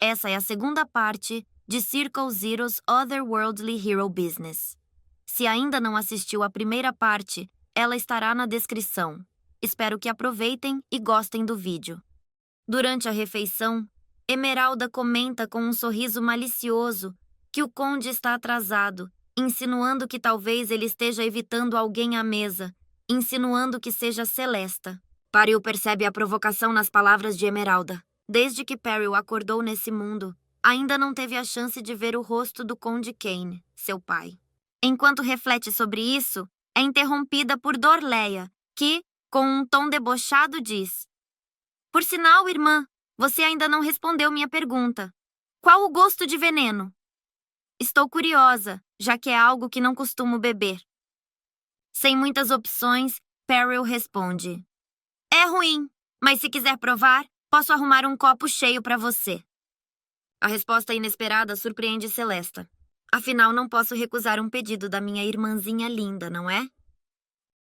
Essa é a segunda parte de Circle Zero's Otherworldly Hero Business. Se ainda não assistiu à primeira parte, ela estará na descrição. Espero que aproveitem e gostem do vídeo. Durante a refeição, Emeralda comenta com um sorriso malicioso que o conde está atrasado, insinuando que talvez ele esteja evitando alguém à mesa, insinuando que seja Celesta. Peril percebe a provocação nas palavras de Emeralda. Desde que Peril acordou nesse mundo, ainda não teve a chance de ver o rosto do Conde Kane, seu pai. Enquanto reflete sobre isso, é interrompida por Dorleia, que, com um tom debochado, diz: "Por sinal, irmã, você ainda não respondeu minha pergunta. Qual o gosto de veneno?" "Estou curiosa, já que é algo que não costumo beber." Sem muitas opções, Peril responde: "É ruim, mas se quiser provar, posso arrumar um copo cheio para você." A resposta inesperada surpreende Celesta. Afinal, não posso recusar um pedido da minha irmãzinha linda, não é?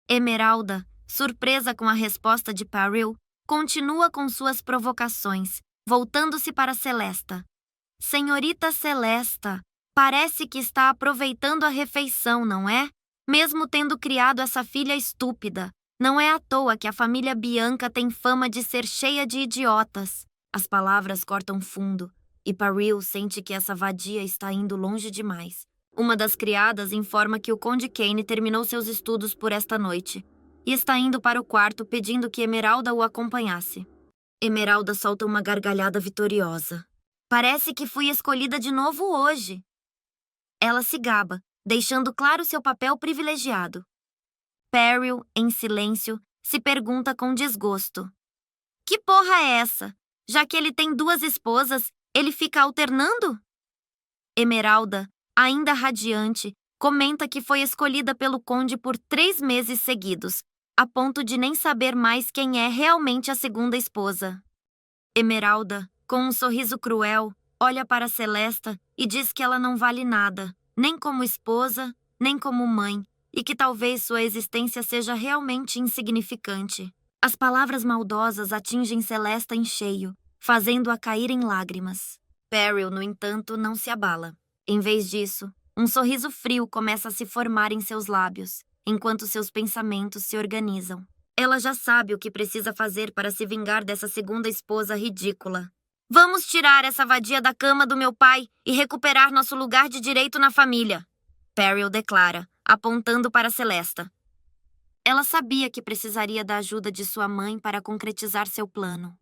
Emeralda, surpresa com a resposta de Peril, continua com suas provocações, voltando-se para Celesta. "Senhorita Celesta, parece que está aproveitando a refeição, não é? Mesmo tendo criado essa filha estúpida. Não é à toa que a família Bianca tem fama de ser cheia de idiotas." As palavras cortam fundo, e Peril sente que essa vadia está indo longe demais. Uma das criadas informa que o Conde Kane terminou seus estudos por esta noite e está indo para o quarto pedindo que Emeralda o acompanhasse. Emeralda solta uma gargalhada vitoriosa. "Parece que fui escolhida de novo hoje." Ela se gaba, deixando claro seu papel privilegiado. Peril, em silêncio, se pergunta com desgosto: "Que porra é essa? Já que ele tem 2 esposas, ele fica alternando?" Emeralda, ainda radiante, comenta que foi escolhida pelo conde por 3 meses seguidos, a ponto de nem saber mais quem é realmente a segunda esposa. Emeralda, com um sorriso cruel, olha para Celesta e diz que ela não vale nada, nem como esposa, nem como mãe, e que talvez sua existência seja realmente insignificante. As palavras maldosas atingem Celesta em cheio, fazendo-a cair em lágrimas. Peril, no entanto, não se abala. Em vez disso, um sorriso frio começa a se formar em seus lábios, enquanto seus pensamentos se organizam. Ela já sabe o que precisa fazer para se vingar dessa segunda esposa ridícula. "Vamos tirar essa vadia da cama do meu pai e recuperar nosso lugar de direito na família", Peril declara, apontando para Celesta. Ela sabia que precisaria da ajuda de sua mãe para concretizar seu plano.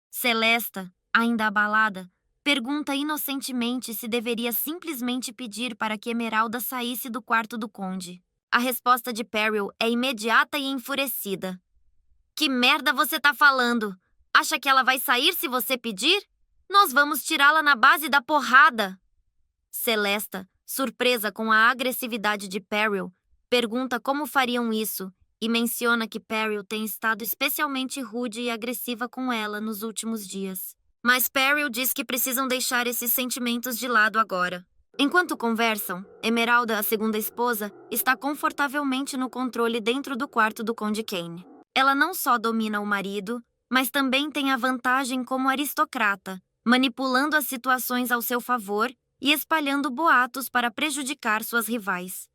Celesta, ainda abalada, pergunta inocentemente se deveria simplesmente pedir para que Emeralda saísse do quarto do conde. A resposta de Peril é imediata e enfurecida. "Que merda você tá falando? Acha que ela vai sair se você pedir? Nós vamos tirá-la na base da porrada." Celesta, surpresa com a agressividade de Peril, pergunta como fariam isso e menciona que Peril tem estado especialmente rude e agressiva com ela nos últimos dias. Mas Peril diz que precisam deixar esses sentimentos de lado agora. Enquanto conversam, Emeralda, a segunda esposa, está confortavelmente no controle dentro do quarto do Conde Kane. Ela não só domina o marido, mas também tem a vantagem como aristocrata, manipulando as situações ao seu favor e espalhando boatos para prejudicar suas rivais.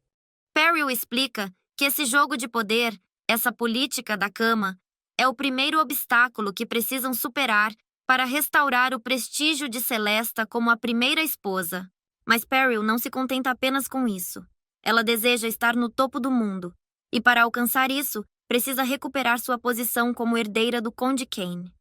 Peril explica que esse jogo de poder, essa política da cama, é o primeiro obstáculo que precisam superar para restaurar o prestígio de Celesta como a primeira esposa. Mas Peril não se contenta apenas com isso. Ela deseja estar no topo do mundo, e para alcançar isso, precisa recuperar sua posição como herdeira do Conde Kane.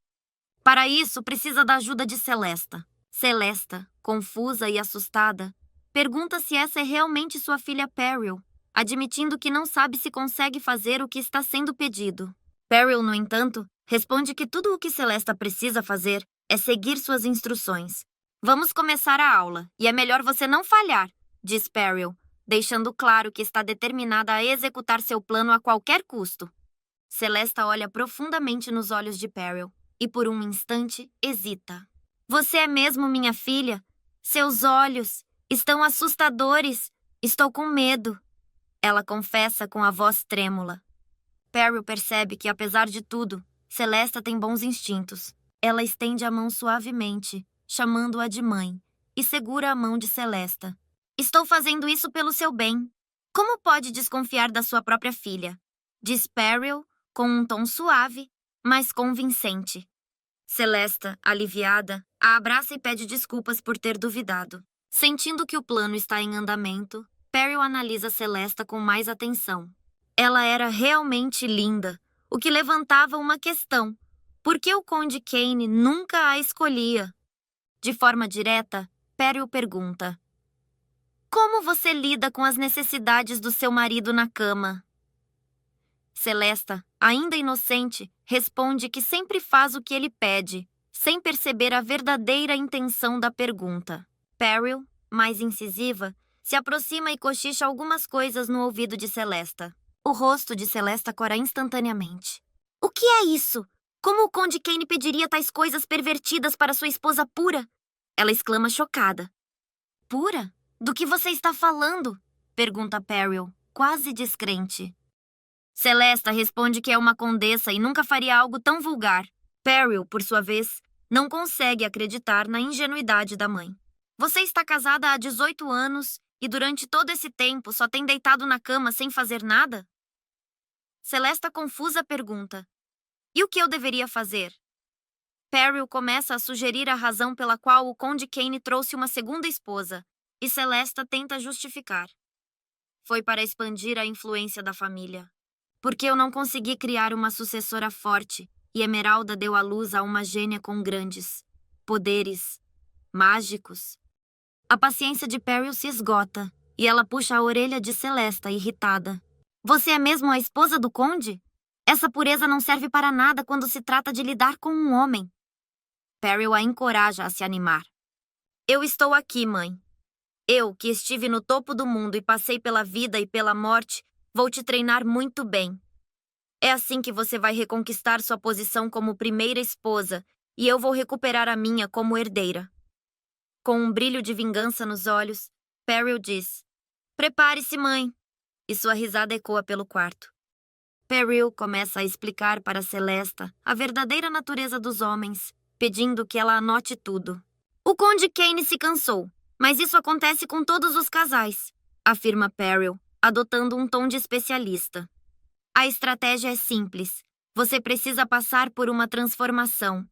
Para isso, precisa da ajuda de Celesta. Celesta, confusa e assustada, pergunta se essa é realmente sua filha Peril, admitindo que não sabe se consegue fazer o que está sendo pedido. Peril, no entanto, responde que tudo o que Celesta precisa fazer é seguir suas instruções. "Vamos começar a aula, e é melhor você não falhar", diz Peril, deixando claro que está determinada a executar seu plano a qualquer custo. Celesta olha profundamente nos olhos de Peril e, por um instante, hesita. "Você é mesmo minha filha? Seus olhos estão assustadores. Estou com medo", ela confessa com a voz trêmula. Peril percebe que, apesar de tudo, Celesta tem bons instintos. Ela estende a mão suavemente, chamando-a de mãe, e segura a mão de Celesta. Estou fazendo isso pelo seu bem. Como pode desconfiar da sua própria filha? Diz Peril com um tom suave, mas convincente. Celesta, aliviada, a abraça e pede desculpas por ter duvidado. Sentindo que o plano está em andamento, Peril analisa Celesta com mais atenção. Ela era realmente linda, o que levantava uma questão. Por que o Conde Kane nunca a escolhia? De forma direta, Peril pergunta: como você lida com as necessidades do seu marido na cama? Celesta, ainda inocente, responde que sempre faz o que ele pede, sem perceber a verdadeira intenção da pergunta. Peril, mais incisiva, se aproxima e cochicha algumas coisas no ouvido de Celesta. O rosto de Celesta cora instantaneamente. O que é isso? Como o Conde Kane pediria tais coisas pervertidas para sua esposa pura? Ela exclama chocada. Pura? Do que você está falando? Pergunta Peril, quase descrente. Celesta responde que é uma condessa e nunca faria algo tão vulgar. Peril, por sua vez, não consegue acreditar na ingenuidade da mãe. Você está casada há 18 anos e durante todo esse tempo só tem deitado na cama sem fazer nada? Celesta confusa pergunta: e o que eu deveria fazer? Peril começa a sugerir a razão pela qual o Conde Kane trouxe uma segunda esposa, e Celesta tenta justificar. Foi para expandir a influência da família. Porque eu não consegui criar uma sucessora forte, e Emeralda deu à luz a uma gênia com grandes poderes mágicos. A paciência de Peril se esgota, e ela puxa a orelha de Celesta, irritada. Você é mesmo a esposa do conde? Essa pureza não serve para nada quando se trata de lidar com um homem. Peril a encoraja a se animar. Eu estou aqui, mãe. Eu, que estive no topo do mundo e passei pela vida e pela morte, vou te treinar muito bem. É assim que você vai reconquistar sua posição como primeira esposa, e eu vou recuperar a minha como herdeira. Com um brilho de vingança nos olhos, Peril diz: prepare-se, mãe. E sua risada ecoa pelo quarto. Peril começa a explicar para Celesta a verdadeira natureza dos homens, pedindo que ela anote tudo. O Conde Kane se cansou, mas isso acontece com todos os casais, afirma Peril, adotando um tom de especialista. A estratégia é simples. Você precisa passar por uma transformação.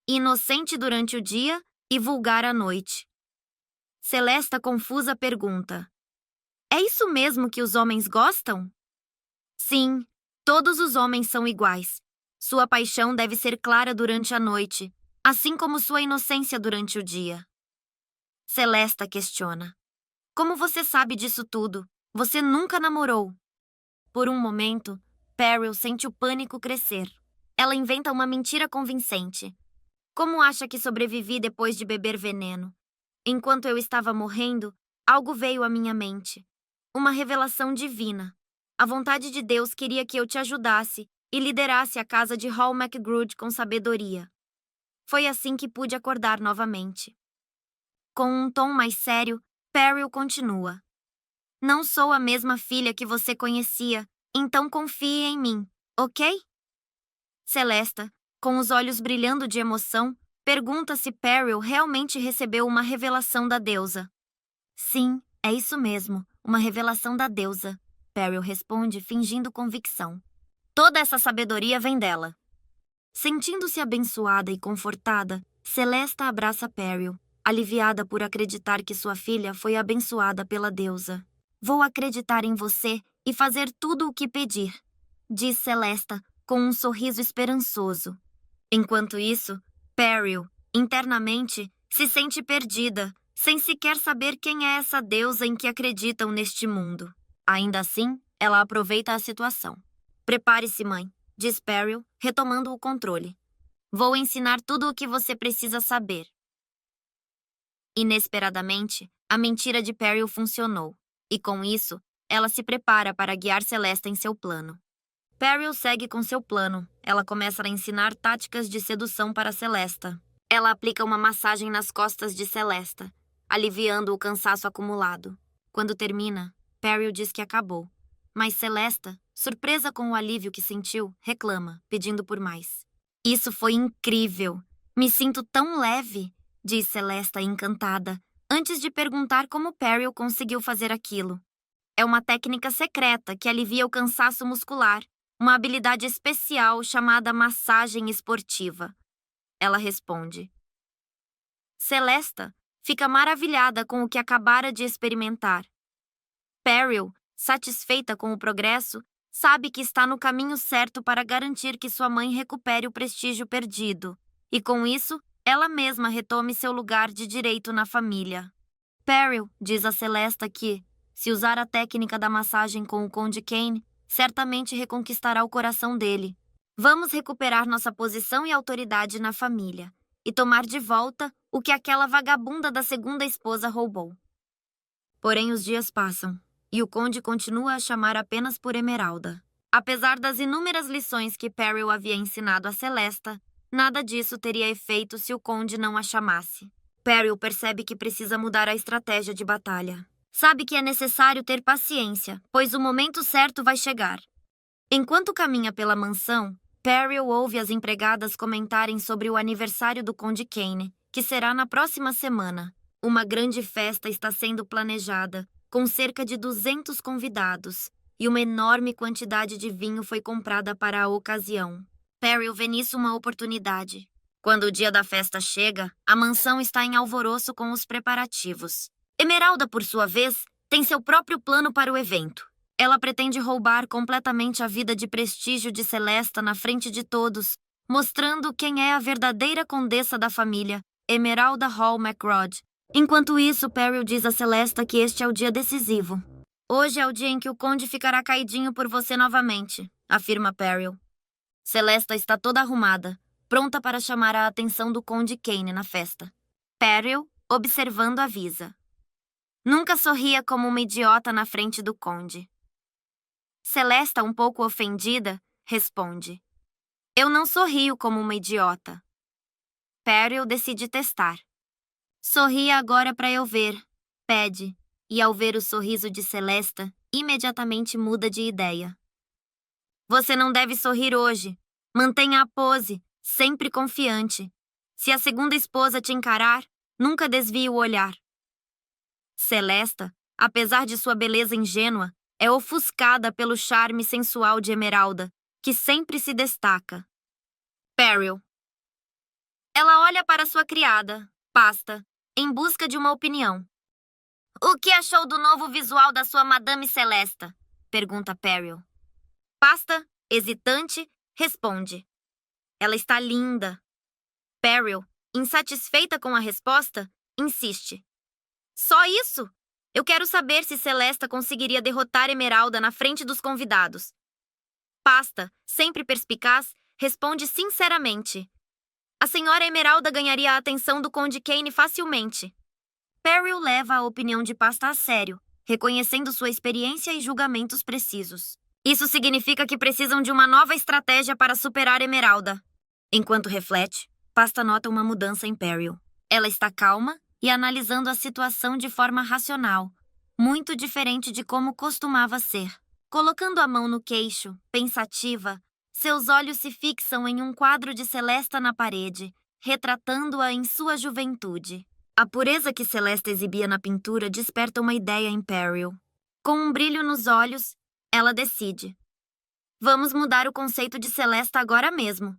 Inocente durante o dia e vulgar à noite. Celesta confusa pergunta: é isso mesmo que os homens gostam? Sim, todos os homens são iguais. Sua paixão deve ser clara durante a noite, assim como sua inocência durante o dia. Celesta questiona: como você sabe disso tudo? Você nunca namorou. Por um momento, Peril sente o pânico crescer. Ela inventa uma mentira convincente. Como acha que sobrevivi depois de beber veneno? Enquanto eu estava morrendo, algo veio à minha mente. Uma revelação divina. A vontade de Deus queria que eu te ajudasse e liderasse a casa de Hall MacGrude com sabedoria. Foi assim que pude acordar novamente. Com um tom mais sério, Peril continua: não sou a mesma filha que você conhecia, então confie em mim, ok? Celesta, com os olhos brilhando de emoção, pergunta se Peril realmente recebeu uma revelação da deusa. Sim, é isso mesmo, uma revelação da deusa, Peril responde, fingindo convicção. Toda essa sabedoria vem dela. Sentindo-se abençoada e confortada, Celesta abraça Peril, aliviada por acreditar que sua filha foi abençoada pela deusa. Vou acreditar em você e fazer tudo o que pedir, diz Celesta com um sorriso esperançoso. Enquanto isso, Peril, internamente, se sente perdida, sem sequer saber quem é essa deusa em que acreditam neste mundo. Ainda assim, ela aproveita a situação. Prepare-se, mãe, diz Peril, retomando o controle. Vou ensinar tudo o que você precisa saber. Inesperadamente, a mentira de Peril funcionou, e com isso, ela se prepara para guiar Celesta em seu plano. Peril segue com seu plano. Ela começa a ensinar táticas de sedução para Celesta. Ela aplica uma massagem nas costas de Celesta, aliviando o cansaço acumulado. Quando termina, Peril diz que acabou. Mas Celesta, surpresa com o alívio que sentiu, reclama, pedindo por mais. Isso foi incrível! Me sinto tão leve! diz Celesta encantada, antes de perguntar como Peril conseguiu fazer aquilo. É uma técnica secreta que alivia o cansaço muscular, uma habilidade especial chamada massagem esportiva. Ela responde. Celesta fica maravilhada com o que acabara de experimentar. Peril, satisfeita com o progresso, sabe que está no caminho certo para garantir que sua mãe recupere o prestígio perdido, e com isso, ela mesma retome seu lugar de direito na família. Peril diz a Celesta que, se usar a técnica da massagem com o Conde Kane, certamente reconquistará o coração dele. Vamos recuperar nossa posição e autoridade na família, e tomar de volta o que aquela vagabunda da segunda esposa roubou. Porém, os dias passam, e o Conde continua a chamar apenas por Emeralda. Apesar das inúmeras lições que Peril havia ensinado a Celesta, nada disso teria efeito se o Conde não a chamasse. Peril percebe que precisa mudar a estratégia de batalha. Sabe que é necessário ter paciência, pois o momento certo vai chegar. Enquanto caminha pela mansão, Peril ouve as empregadas comentarem sobre o aniversário do Conde Kane, que será na próxima semana. Uma grande festa está sendo planejada, com cerca de 200 convidados, e uma enorme quantidade de vinho foi comprada para a ocasião. Peril vê nisso uma oportunidade. Quando o dia da festa chega, a mansão está em alvoroço com os preparativos. Emeralda, por sua vez, tem seu próprio plano para o evento. Ela pretende roubar completamente a vida de prestígio de Celesta na frente de todos, mostrando quem é a verdadeira condessa da família, Emeralda Hall McGraw. Enquanto isso, Peril diz a Celesta que este é o dia decisivo. Hoje é o dia em que o Conde ficará caidinho por você novamente, afirma Peril. Celesta está toda arrumada, pronta para chamar a atenção do Conde Kane na festa. Peril, observando, avisa. Nunca sorria como uma idiota na frente do Conde. Celesta, um pouco ofendida, responde. Eu não sorrio como uma idiota. Peril decide testar. Sorria agora para eu ver, pede, e ao ver o sorriso de Celesta, imediatamente muda de ideia. Você não deve sorrir hoje. Mantenha a pose, sempre confiante. Se a segunda esposa te encarar, nunca desvie o olhar. Celesta, apesar de sua beleza ingênua, é ofuscada pelo charme sensual de Emeralda, que sempre se destaca. Peril. Ela olha para sua criada, Pasta, em busca de uma opinião. O que achou do novo visual da sua Madame Celesta? Pergunta Peril. Pasta, hesitante, responde. Ela está linda. Peril, insatisfeita com a resposta, insiste. Só isso? Eu quero saber se Celesta conseguiria derrotar Emeralda na frente dos convidados. Pasta, sempre perspicaz, responde sinceramente. A senhora Emeralda ganharia a atenção do Conde Kane facilmente. Peril leva a opinião de Pasta a sério, reconhecendo sua experiência e julgamentos precisos. Isso significa que precisam de uma nova estratégia para superar Emeralda. Enquanto reflete, Pasta nota uma mudança em Peril. Ela está calma e analisando a situação de forma racional, muito diferente de como costumava ser. Colocando a mão no queixo, pensativa, seus olhos se fixam em um quadro de Celesta na parede, retratando-a em sua juventude. A pureza que Celesta exibia na pintura desperta uma ideia em Peril. Com um brilho nos olhos, ela decide. Vamos mudar o conceito de Celesta agora mesmo.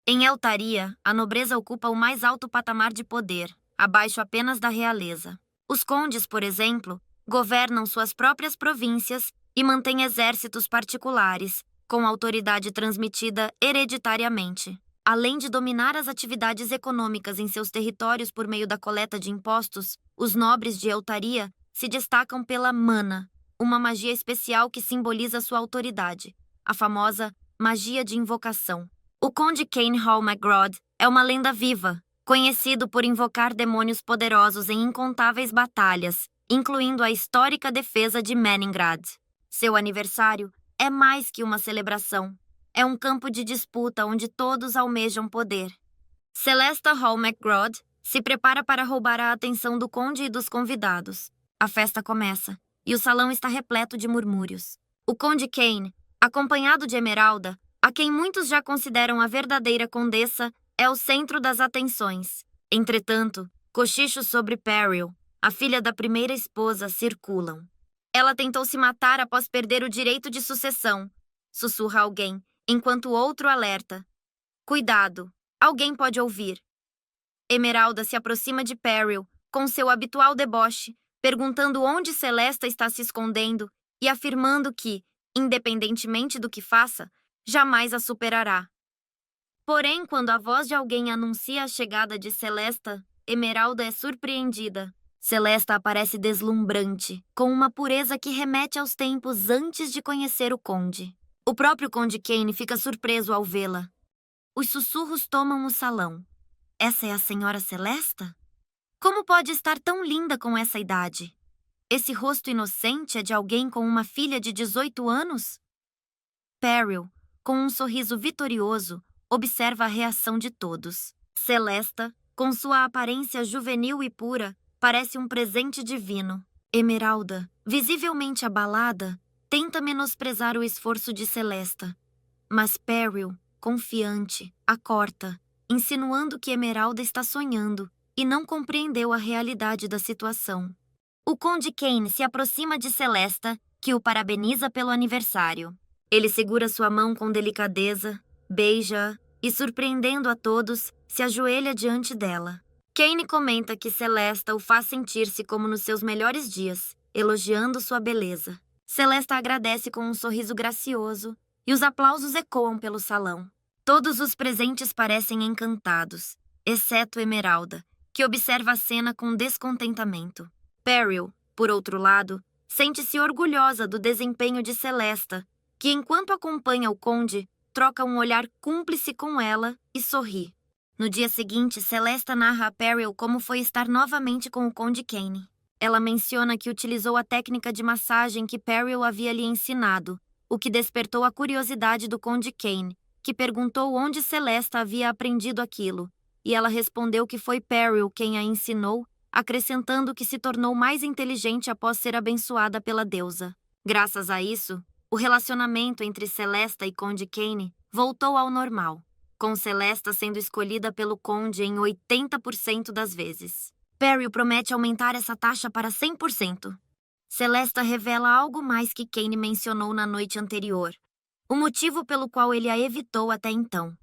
Em Eltaria, a nobreza ocupa o mais alto patamar de poder, abaixo apenas da realeza. Os condes, por exemplo, governam suas próprias províncias e mantêm exércitos particulares, com autoridade transmitida hereditariamente. Além de dominar as atividades econômicas em seus territórios por meio da coleta de impostos, os nobres de Eltaria se destacam pela mana, uma magia especial que simboliza sua autoridade, a famosa magia de invocação. O Conde Kane Hall McGraw é uma lenda viva, conhecido por invocar demônios poderosos em incontáveis batalhas, incluindo a histórica defesa de Meningrad. Seu aniversário é mais que uma celebração. É um campo de disputa onde todos almejam poder. Celesta Hall McGraw se prepara para roubar a atenção do conde e dos convidados. A festa começa, e o salão está repleto de murmúrios. O Conde Kane, acompanhado de Emeralda, a quem muitos já consideram a verdadeira condessa, é o centro das atenções. Entretanto, cochichos sobre Peril, a filha da primeira esposa, circulam. Ela tentou se matar após perder o direito de sucessão, sussurra alguém, enquanto outro alerta. Cuidado, alguém pode ouvir. Emeralda se aproxima de Peril, com seu habitual deboche, perguntando onde Celesta está se escondendo e afirmando que, independentemente do que faça, jamais a superará. Porém, quando a voz de alguém anuncia a chegada de Celesta, Emeralda é surpreendida. Celesta aparece deslumbrante, com uma pureza que remete aos tempos antes de conhecer o Conde. O próprio Conde Kane fica surpreso ao vê-la. Os sussurros tomam o salão. Essa é a Senhora Celesta? Como pode estar tão linda com essa idade? Esse rosto inocente é de alguém com uma filha de 18 anos? Peril, com um sorriso vitorioso, observa a reação de todos. Celesta, com sua aparência juvenil e pura, parece um presente divino. Emeralda, visivelmente abalada, tenta menosprezar o esforço de Celesta. Mas Peril, confiante, a corta, insinuando que Emeralda está sonhando e não compreendeu a realidade da situação. O Conde Kane se aproxima de Celesta, que o parabeniza pelo aniversário. Ele segura sua mão com delicadeza, beija-a e, surpreendendo a todos, se ajoelha diante dela. Kane comenta que Celesta o faz sentir-se como nos seus melhores dias, elogiando sua beleza. Celesta agradece com um sorriso gracioso e os aplausos ecoam pelo salão. Todos os presentes parecem encantados, exceto Emeralda, que observa a cena com descontentamento. Peril, por outro lado, sente-se orgulhosa do desempenho de Celesta, que, enquanto acompanha o conde, troca um olhar cúmplice com ela e sorri. No dia seguinte, Celesta narra a Peril como foi estar novamente com o Conde Kane. Ela menciona que utilizou a técnica de massagem que Peril havia lhe ensinado, o que despertou a curiosidade do Conde Kane, que perguntou onde Celesta havia aprendido aquilo, e ela respondeu que foi Peril quem a ensinou, acrescentando que se tornou mais inteligente após ser abençoada pela deusa. Graças a isso, o relacionamento entre Celesta e Conde Kane voltou ao normal, com Celesta sendo escolhida pelo Conde em 80% das vezes. Peril promete aumentar essa taxa para 100%. Celesta revela algo mais que Kane mencionou na noite anterior, o motivo pelo qual ele a evitou até então.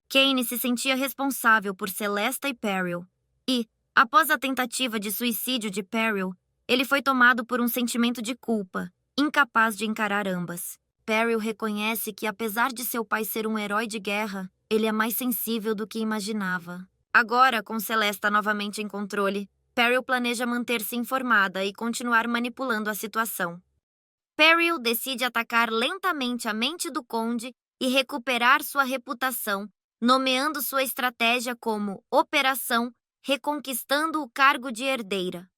Kane se sentia responsável por Celesta e Peril, e, após a tentativa de suicídio de Peril, ele foi tomado por um sentimento de culpa, incapaz de encarar ambas. Peril reconhece que, apesar de seu pai ser um herói de guerra, ele é mais sensível do que imaginava. Agora, com Celesta novamente em controle, Peril planeja manter-se informada e continuar manipulando a situação. Peril decide atacar lentamente a mente do conde e recuperar sua reputação, nomeando sua estratégia como Operação Reconquistando o Cargo de Herdeira.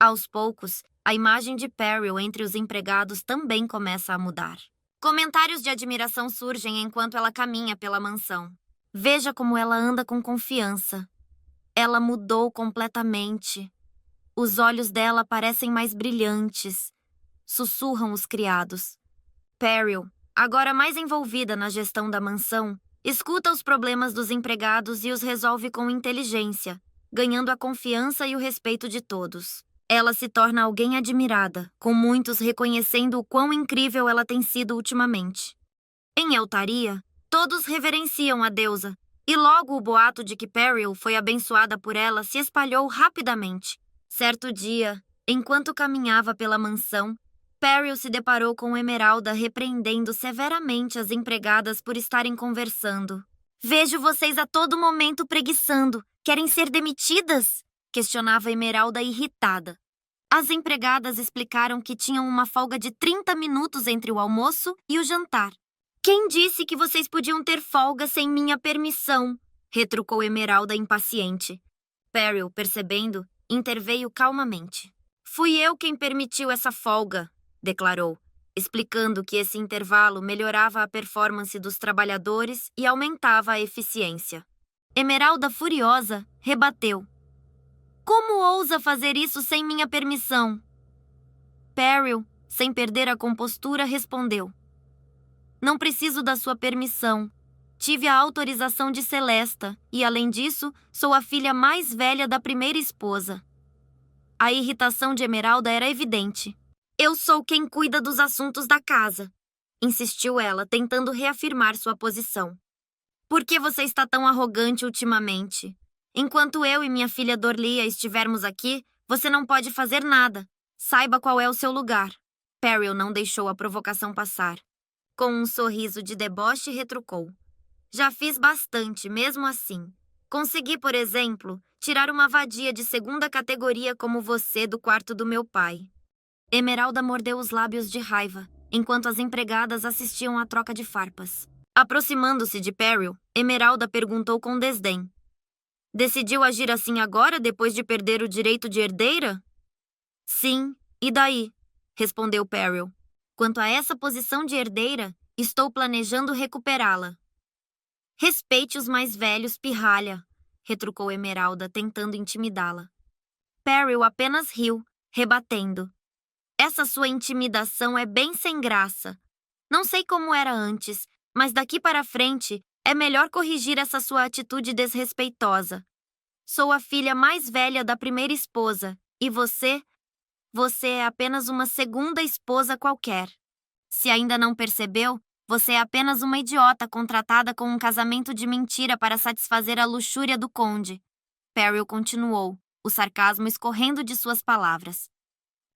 Aos poucos, a imagem de Peril entre os empregados também começa a mudar. Comentários de admiração surgem enquanto ela caminha pela mansão. Veja como ela anda com confiança. Ela mudou completamente. Os olhos dela parecem mais brilhantes. Sussurram os criados. Peril, agora mais envolvida na gestão da mansão, escuta os problemas dos empregados e os resolve com inteligência, ganhando a confiança e o respeito de todos. Ela se torna alguém admirada, com muitos reconhecendo o quão incrível ela tem sido ultimamente. Em Eltaria, todos reverenciam a deusa, e logo o boato de que Peril foi abençoada por ela se espalhou rapidamente. Certo dia, enquanto caminhava pela mansão, Peril se deparou com Emeralda repreendendo severamente as empregadas por estarem conversando. "Vejo vocês a todo momento preguiçando. Querem ser demitidas?" questionava Emeralda irritada. As empregadas explicaram que tinham uma folga de 30 minutos entre o almoço e o jantar. "Quem disse que vocês podiam ter folga sem minha permissão?" retrucou Emeralda impaciente. Peril, percebendo, interveio calmamente. "Fui eu quem permitiu essa folga", declarou, explicando que esse intervalo melhorava a performance dos trabalhadores e aumentava a eficiência. Emeralda, furiosa, rebateu. "Como ousa fazer isso sem minha permissão?" Peril, sem perder a compostura, respondeu. "Não preciso da sua permissão. Tive a autorização de Celesta e, além disso, sou a filha mais velha da primeira esposa. A irritação de Emeralda era evidente. Eu sou quem cuida dos assuntos da casa, insistiu ela, tentando reafirmar sua posição. Por que você está tão arrogante ultimamente? Enquanto eu e minha filha Dorlia estivermos aqui, você não pode fazer nada. Saiba qual é o seu lugar. Peril não deixou a provocação passar. Com um sorriso de deboche, retrucou. Já fiz bastante, mesmo assim. Consegui, por exemplo, tirar uma vadia de segunda categoria como você do quarto do meu pai. Emeralda mordeu os lábios de raiva, enquanto as empregadas assistiam à troca de farpas. Aproximando-se de Peril, Emeralda perguntou com desdém. Decidiu agir assim agora, depois de perder o direito de herdeira? Sim, e daí? Respondeu Peril. Quanto a essa posição de herdeira, estou planejando recuperá-la. Respeite os mais velhos, pirralha, retrucou Emeralda, tentando intimidá-la. Peril apenas riu, rebatendo. Essa sua intimidação é bem sem graça. Não sei como era antes, mas daqui para frente é melhor corrigir essa sua atitude desrespeitosa. Sou a filha mais velha da primeira esposa, e você é apenas uma segunda esposa qualquer. Se ainda não percebeu, você é apenas uma idiota contratada com um casamento de mentira para satisfazer a luxúria do conde. Peril continuou, o sarcasmo escorrendo de suas palavras.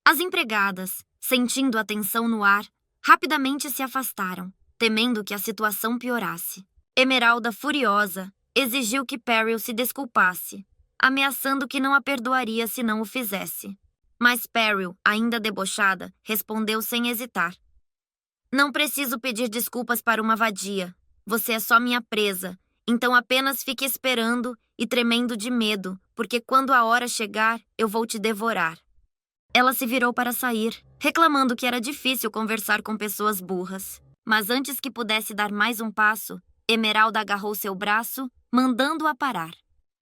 As empregadas, sentindo a tensão no ar, rapidamente se afastaram, temendo que a situação piorasse. Emeralda, furiosa, exigiu que Peril se desculpasse, ameaçando que não a perdoaria se não o fizesse. Mas Peril, ainda debochada, respondeu sem hesitar. Não preciso pedir desculpas para uma vadia. Você é só minha presa, então apenas fique esperando e tremendo de medo, porque quando a hora chegar, eu vou te devorar. Ela se virou para sair, reclamando que era difícil conversar com pessoas burras. Mas antes que pudesse dar mais um passo, Emeralda agarrou seu braço, mandando-a parar.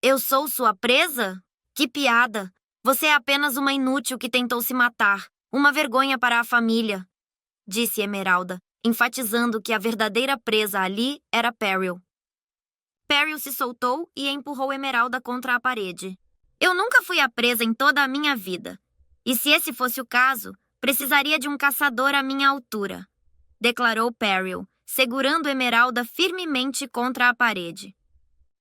Eu sou sua presa? Que piada! Você é apenas uma inútil que tentou se matar, uma vergonha para a família, disse Emeralda, enfatizando que a verdadeira presa ali era Peril. Peril se soltou e empurrou Emeralda contra a parede. Eu nunca fui a presa em toda a minha vida. E se esse fosse o caso, precisaria de um caçador à minha altura, declarou Peril, segurando Emeralda firmemente contra a parede.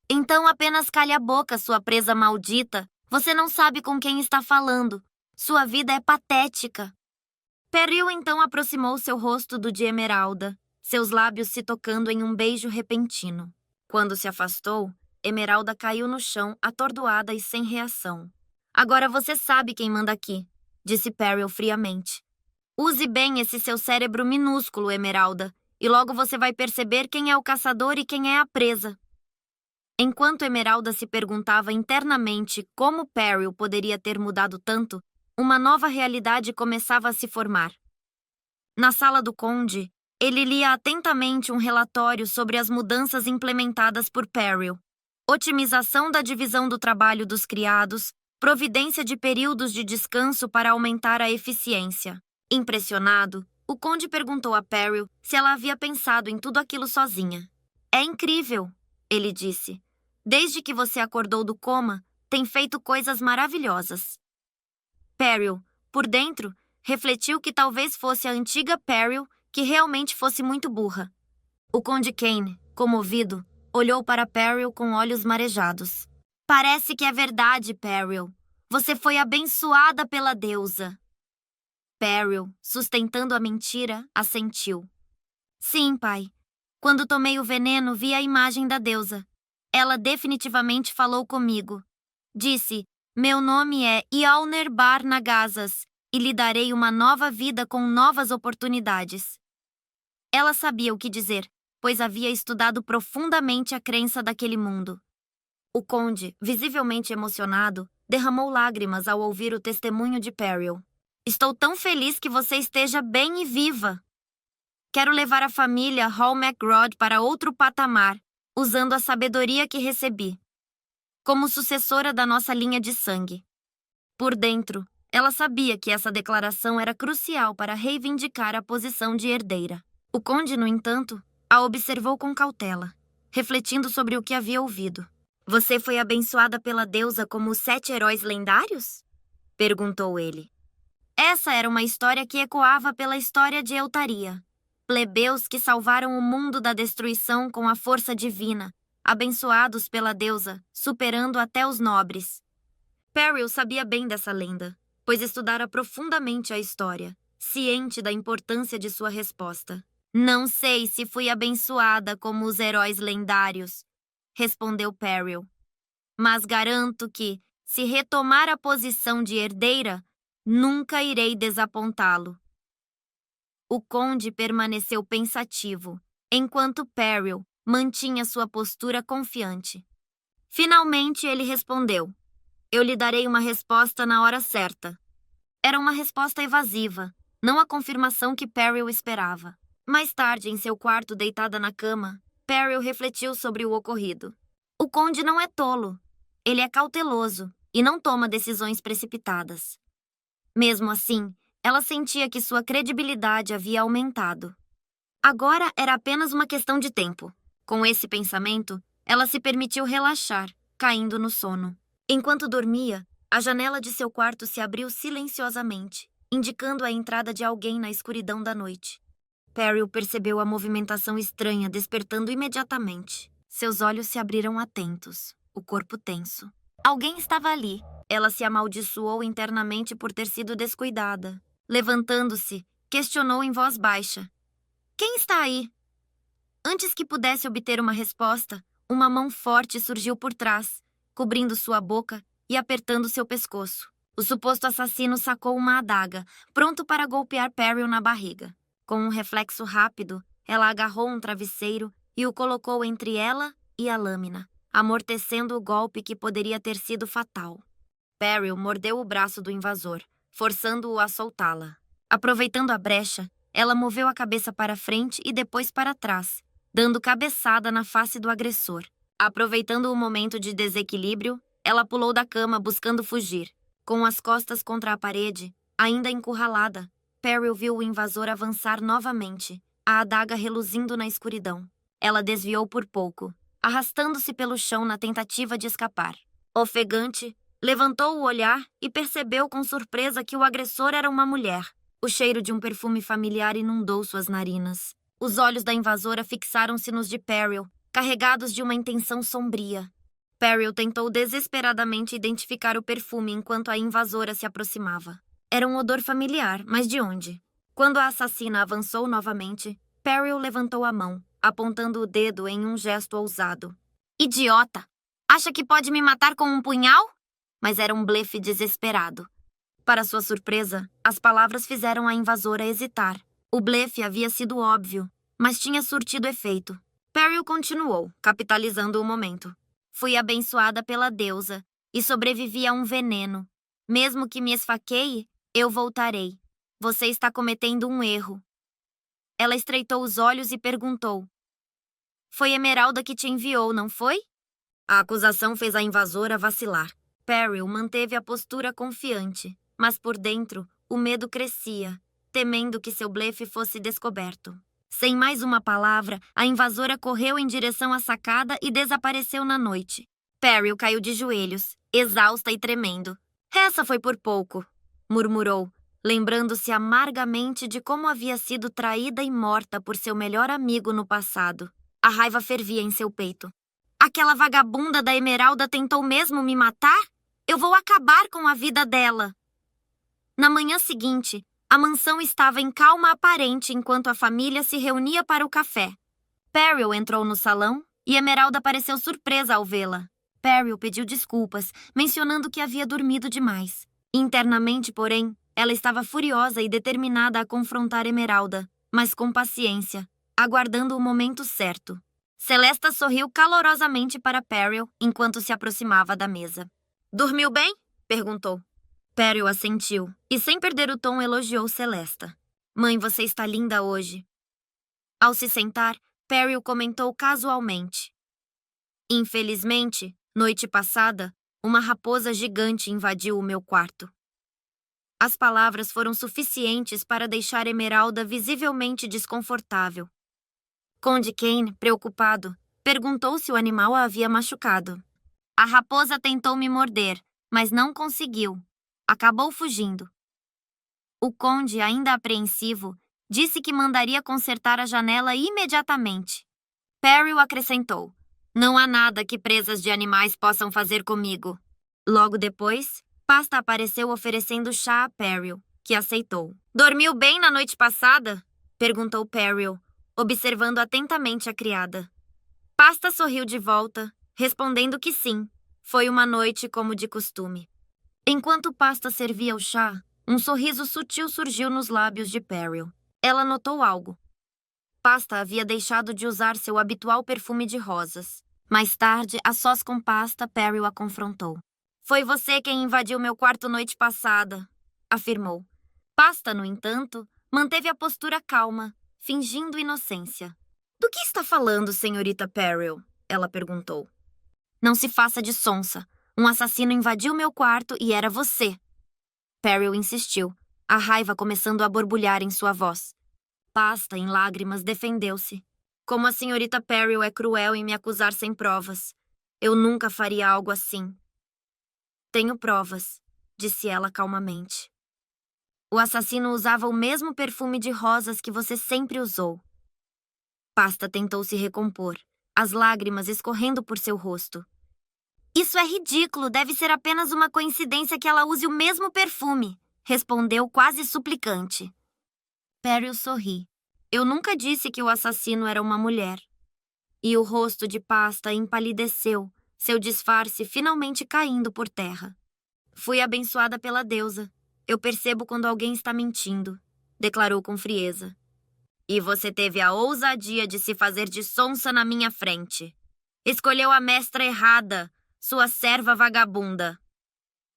Então apenas calhe a boca, sua presa maldita. Você não sabe com quem está falando. Sua vida é patética. Peril então aproximou seu rosto do de Emeralda, seus lábios se tocando em um beijo repentino. Quando se afastou, Emeralda caiu no chão, atordoada e sem reação. Agora você sabe quem manda aqui, disse Peril friamente. Use bem esse seu cérebro minúsculo, Emeralda, e logo você vai perceber quem é o caçador e quem é a presa. Enquanto Emeralda se perguntava internamente como Peril poderia ter mudado tanto, uma nova realidade começava a se formar. Na sala do conde, ele lia atentamente um relatório sobre as mudanças implementadas por Peril. Otimização da divisão do trabalho dos criados, providência de períodos de descanso para aumentar a eficiência. Impressionado, o conde perguntou a Peril se ela havia pensado em tudo aquilo sozinha. É incrível, ele disse. Desde que você acordou do coma, tem feito coisas maravilhosas. Peril, por dentro, refletiu que talvez fosse a antiga Peril que realmente fosse muito burra. O conde Kane, comovido, olhou para Peril com olhos marejados. Parece que é verdade, Peril. Você foi abençoada pela deusa. Peril, sustentando a mentira, assentiu. Sim, pai. Quando tomei o veneno, vi a imagem da deusa. Ela definitivamente falou comigo. Disse, meu nome é Ialner Bar Nagazas e lhe darei uma nova vida com novas oportunidades. Ela sabia o que dizer, pois havia estudado profundamente a crença daquele mundo. O conde, visivelmente emocionado, derramou lágrimas ao ouvir o testemunho de Peril. Estou tão feliz que você esteja bem e viva. Quero levar a família Hall MacGrod para outro patamar, usando a sabedoria que recebi, como sucessora da nossa linha de sangue. Por dentro, ela sabia que essa declaração era crucial para reivindicar a posição de herdeira. O conde, no entanto, a observou com cautela. refletindo sobre o que havia ouvido. Você foi abençoada pela deusa como os 7 heróis lendários? Perguntou ele. Essa era uma história que ecoava pela história de Eltaria. Plebeus que salvaram o mundo da destruição com a força divina, abençoados pela deusa, superando até os nobres. Peril sabia bem dessa lenda, pois estudara profundamente a história, ciente da importância de sua resposta. Não sei se fui abençoada como os heróis lendários, respondeu Peril. Mas garanto que, se retomar a posição de herdeira, nunca irei desapontá-lo. O conde permaneceu pensativo, enquanto Peril mantinha sua postura confiante. Finalmente ele respondeu. Eu lhe darei uma resposta na hora certa. Era uma resposta evasiva, não a confirmação que Peril esperava. Mais tarde, em seu quarto deitada na cama, Peril refletiu sobre o ocorrido. O conde não é tolo. Ele é cauteloso e não toma decisões precipitadas. Mesmo assim, ela sentia que sua credibilidade havia aumentado. Agora era apenas uma questão de tempo. Com esse pensamento, ela se permitiu relaxar, caindo no sono. Enquanto dormia, a janela de seu quarto se abriu silenciosamente, indicando a entrada de alguém na escuridão da noite. Peril percebeu a movimentação estranha, despertando imediatamente. Seus olhos se abriram atentos, o corpo tenso. Alguém estava ali. Ela se amaldiçoou internamente por ter sido descuidada. Levantando-se, questionou em voz baixa. Quem está aí? Antes que pudesse obter uma resposta, uma mão forte surgiu por trás, cobrindo sua boca e apertando seu pescoço. O suposto assassino sacou uma adaga, pronto para golpear Peril na barriga. Com um reflexo rápido, ela agarrou um travesseiro e o colocou entre ela e a lâmina, amortecendo o golpe que poderia ter sido fatal. Peril mordeu o braço do invasor, forçando-o a soltá-la. Aproveitando a brecha, ela moveu a cabeça para frente e depois para trás, dando cabeçada na face do agressor. Aproveitando o momento de desequilíbrio, ela pulou da cama buscando fugir. Com as costas contra a parede, ainda encurralada, Peril viu o invasor avançar novamente, a adaga reluzindo na escuridão. Ela desviou por pouco, arrastando-se pelo chão na tentativa de escapar. Ofegante, levantou o olhar e percebeu com surpresa que o agressor era uma mulher. O cheiro de um perfume familiar inundou suas narinas. Os olhos da invasora fixaram-se nos de Peril, carregados de uma intenção sombria. Peril tentou desesperadamente identificar o perfume enquanto a invasora se aproximava. Era um odor familiar, mas de onde? Quando a assassina avançou novamente, Peril levantou a mão, apontando o dedo em um gesto ousado. Idiota! Acha que pode me matar com um punhal? Mas era um blefe desesperado. Para sua surpresa, as palavras fizeram a invasora hesitar. O blefe havia sido óbvio, mas tinha surtido efeito. Peril continuou, capitalizando o momento. Fui abençoada pela deusa e sobrevivi a um veneno. Mesmo que me esfaqueie, eu voltarei. Você está cometendo um erro. Ela estreitou os olhos e perguntou. Foi Emeralda que te enviou, não foi? A acusação fez a invasora vacilar. Peril manteve a postura confiante, mas por dentro, o medo crescia, temendo que seu blefe fosse descoberto. Sem mais uma palavra, a invasora correu em direção à sacada e desapareceu na noite. Peril caiu de joelhos, exausta e tremendo. Essa foi por pouco, murmurou, lembrando-se amargamente de como havia sido traída e morta por seu melhor amigo no passado. A raiva fervia em seu peito. Aquela vagabunda da Emeralda tentou mesmo me matar? Eu vou acabar com a vida dela. Na manhã seguinte, a mansão estava em calma aparente enquanto a família se reunia para o café. Peril entrou no salão e Emeralda pareceu surpresa ao vê-la. Peril pediu desculpas, mencionando que havia dormido demais. Internamente, porém, ela estava furiosa e determinada a confrontar Emeralda, mas com paciência, aguardando o momento certo. Celesta sorriu calorosamente para Peril enquanto se aproximava da mesa. Dormiu bem? Perguntou. Peril assentiu e, sem perder o tom, elogiou Celesta. Mãe, você está linda hoje. Ao se sentar, Peril comentou casualmente. Infelizmente, noite passada, uma raposa gigante invadiu o meu quarto. As palavras foram suficientes para deixar Emeralda visivelmente desconfortável. Conde Kane, preocupado, Perguntou se o animal a havia machucado. A raposa tentou me morder, mas não conseguiu. Acabou fugindo. O conde, ainda apreensivo, disse que mandaria consertar a janela imediatamente. Perry acrescentou: Não há nada que presas de animais possam fazer comigo. Logo depois, Pasta apareceu oferecendo chá a Perry, que aceitou. Dormiu bem na noite passada? Perguntou Perry, observando atentamente a criada. Pasta sorriu de volta, respondendo que sim. Foi uma noite como de costume. Enquanto Pasta servia o chá, um sorriso sutil surgiu nos lábios de Perry. Ela notou algo. Pasta havia deixado de usar seu habitual perfume de rosas. Mais tarde, a sós com Pasta, Perry a confrontou. Foi você quem invadiu meu quarto noite passada, afirmou. Pasta, no entanto, manteve a postura calma, fingindo inocência. Do que está falando, senhorita Perry? Ela perguntou. Não se faça de sonsa. Um assassino invadiu meu quarto e era você. Perry insistiu, a raiva começando a borbulhar em sua voz. Pasta, em lágrimas, defendeu-se. Como a senhorita Perry é cruel em me acusar sem provas. Eu nunca faria algo assim. Tenho provas, disse ela calmamente. O assassino usava o mesmo perfume de rosas que você sempre usou. Pasta tentou se recompor, as lágrimas escorrendo por seu rosto. Isso é ridículo, deve ser apenas uma coincidência que ela use o mesmo perfume, respondeu quase suplicante. Perry sorri. Eu nunca disse que o assassino era uma mulher. E o rosto de Pasta empalideceu, seu disfarce finalmente caindo por terra. Fui abençoada pela deusa. Eu percebo quando alguém está mentindo, declarou com frieza. E você teve a ousadia de se fazer de sonsa na minha frente. Escolheu a mestra errada, sua serva vagabunda.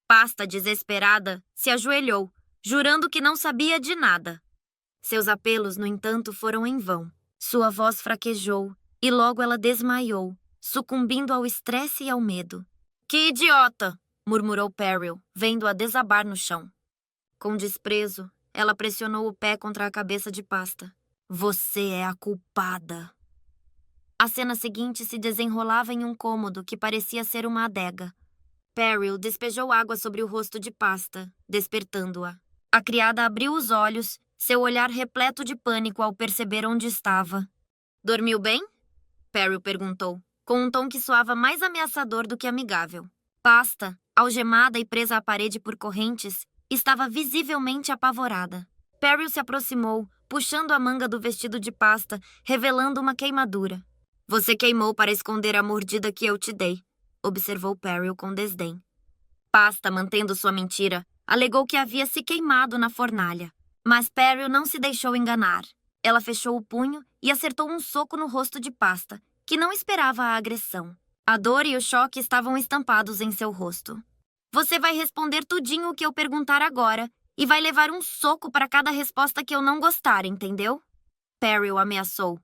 Pasta, desesperada, se ajoelhou, jurando que não sabia de nada. Seus apelos, no entanto, foram em vão. Sua voz fraquejou e logo ela desmaiou, sucumbindo ao estresse e ao medo. Que idiota! Murmurou Perry, vendo-a desabar no chão. Com desprezo, ela pressionou o pé contra a cabeça de Pasta. Você é a culpada. A cena seguinte se desenrolava em um cômodo que parecia ser uma adega. Perry despejou água sobre o rosto de Pasta, despertando-a. A criada abriu os olhos, seu olhar repleto de pânico ao perceber onde estava. Dormiu bem? Perry perguntou, com um tom que soava mais ameaçador do que amigável. Pasta, algemada e presa à parede por correntes, estava visivelmente apavorada. Perry se aproximou, puxando a manga do vestido de Pasta, revelando uma queimadura. Você queimou para esconder a mordida que eu te dei, observou Perry com desdém. Pasta, mantendo sua mentira, alegou que havia se queimado na fornalha. Mas Perry não se deixou enganar. Ela fechou o punho e acertou um soco no rosto de Pasta, que não esperava a agressão. A dor e o choque estavam estampados em seu rosto. Você vai responder tudinho o que eu perguntar agora e vai levar um soco para cada resposta que eu não gostar, entendeu? Perry ameaçou.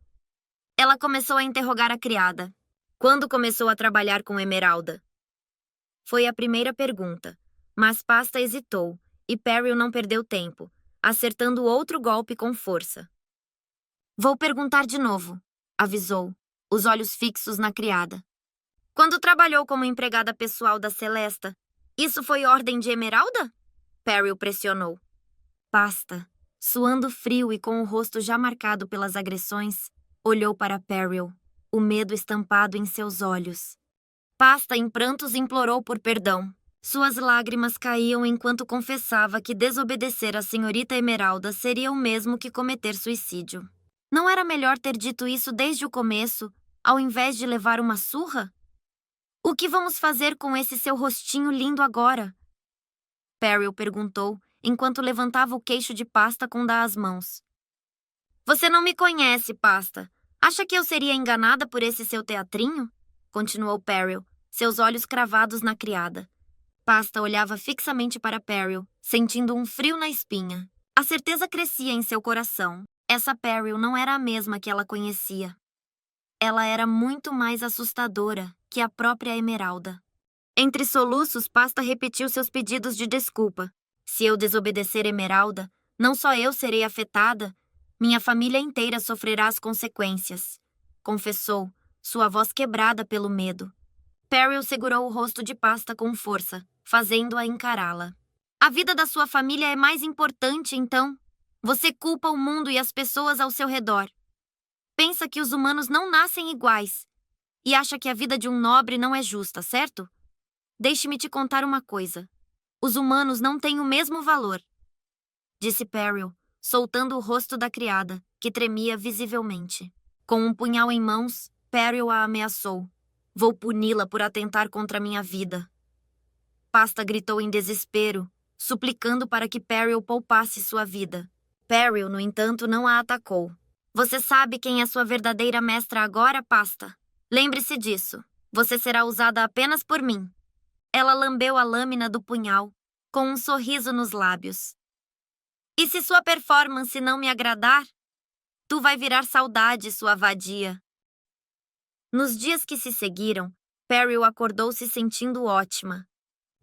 Ela começou a interrogar a criada. Quando começou a trabalhar com Emeralda? Foi a primeira pergunta, mas Pasta hesitou e Perry não perdeu tempo, acertando outro golpe com força. Vou perguntar de novo, avisou, os olhos fixos na criada. Quando trabalhou como empregada pessoal da Celesta, isso foi ordem de Emeralda? Perry pressionou. Pasta, suando frio e com o rosto já marcado pelas agressões, olhou para Perry, o medo estampado em seus olhos. Pasta, em prantos, implorou por perdão. Suas lágrimas caíam enquanto confessava que desobedecer à senhorita Emeralda seria o mesmo que cometer suicídio. Não era melhor ter dito isso desde o começo, ao invés de levar uma surra? O que vamos fazer com esse seu rostinho lindo agora? Perry perguntou, enquanto levantava o queixo de Pasta com as mãos. Você não me conhece, Pasta. Acha que eu seria enganada por esse seu teatrinho? Continuou Perry, seus olhos cravados na criada. Pasta olhava fixamente para Perry, sentindo um frio na espinha. A certeza crescia em seu coração. Essa Perry não era a mesma que ela conhecia. Ela era muito mais assustadora que a própria Emeralda. Entre soluços, Pasta repetiu seus pedidos de desculpa. Se eu desobedecer Emeralda, não só eu serei afetada, minha família inteira sofrerá as consequências, confessou, sua voz quebrada pelo medo. Perry segurou o rosto de Pasta com força, fazendo-a encará-la. A vida da sua família é mais importante, então? Você culpa o mundo e as pessoas ao seu redor. Pensa que os humanos não nascem iguais e acha que a vida de um nobre não é justa, certo? Deixe-me te contar uma coisa. Os humanos não têm o mesmo valor, disse Perry, soltando o rosto da criada, que tremia visivelmente. Com um punhal em mãos, Perry a ameaçou. Vou puni-la por atentar contra minha vida. Pasta gritou em desespero, suplicando para que Perry poupasse sua vida. Perry, no entanto, não a atacou. Você sabe quem é sua verdadeira mestra agora, Pasta? Lembre-se disso. Você será usada apenas por mim. Ela lambeu a lâmina do punhal, com um sorriso nos lábios. E se sua performance não me agradar? Tu vai virar saudade, sua vadia. Nos dias que se seguiram, Perry acordou se sentindo ótima.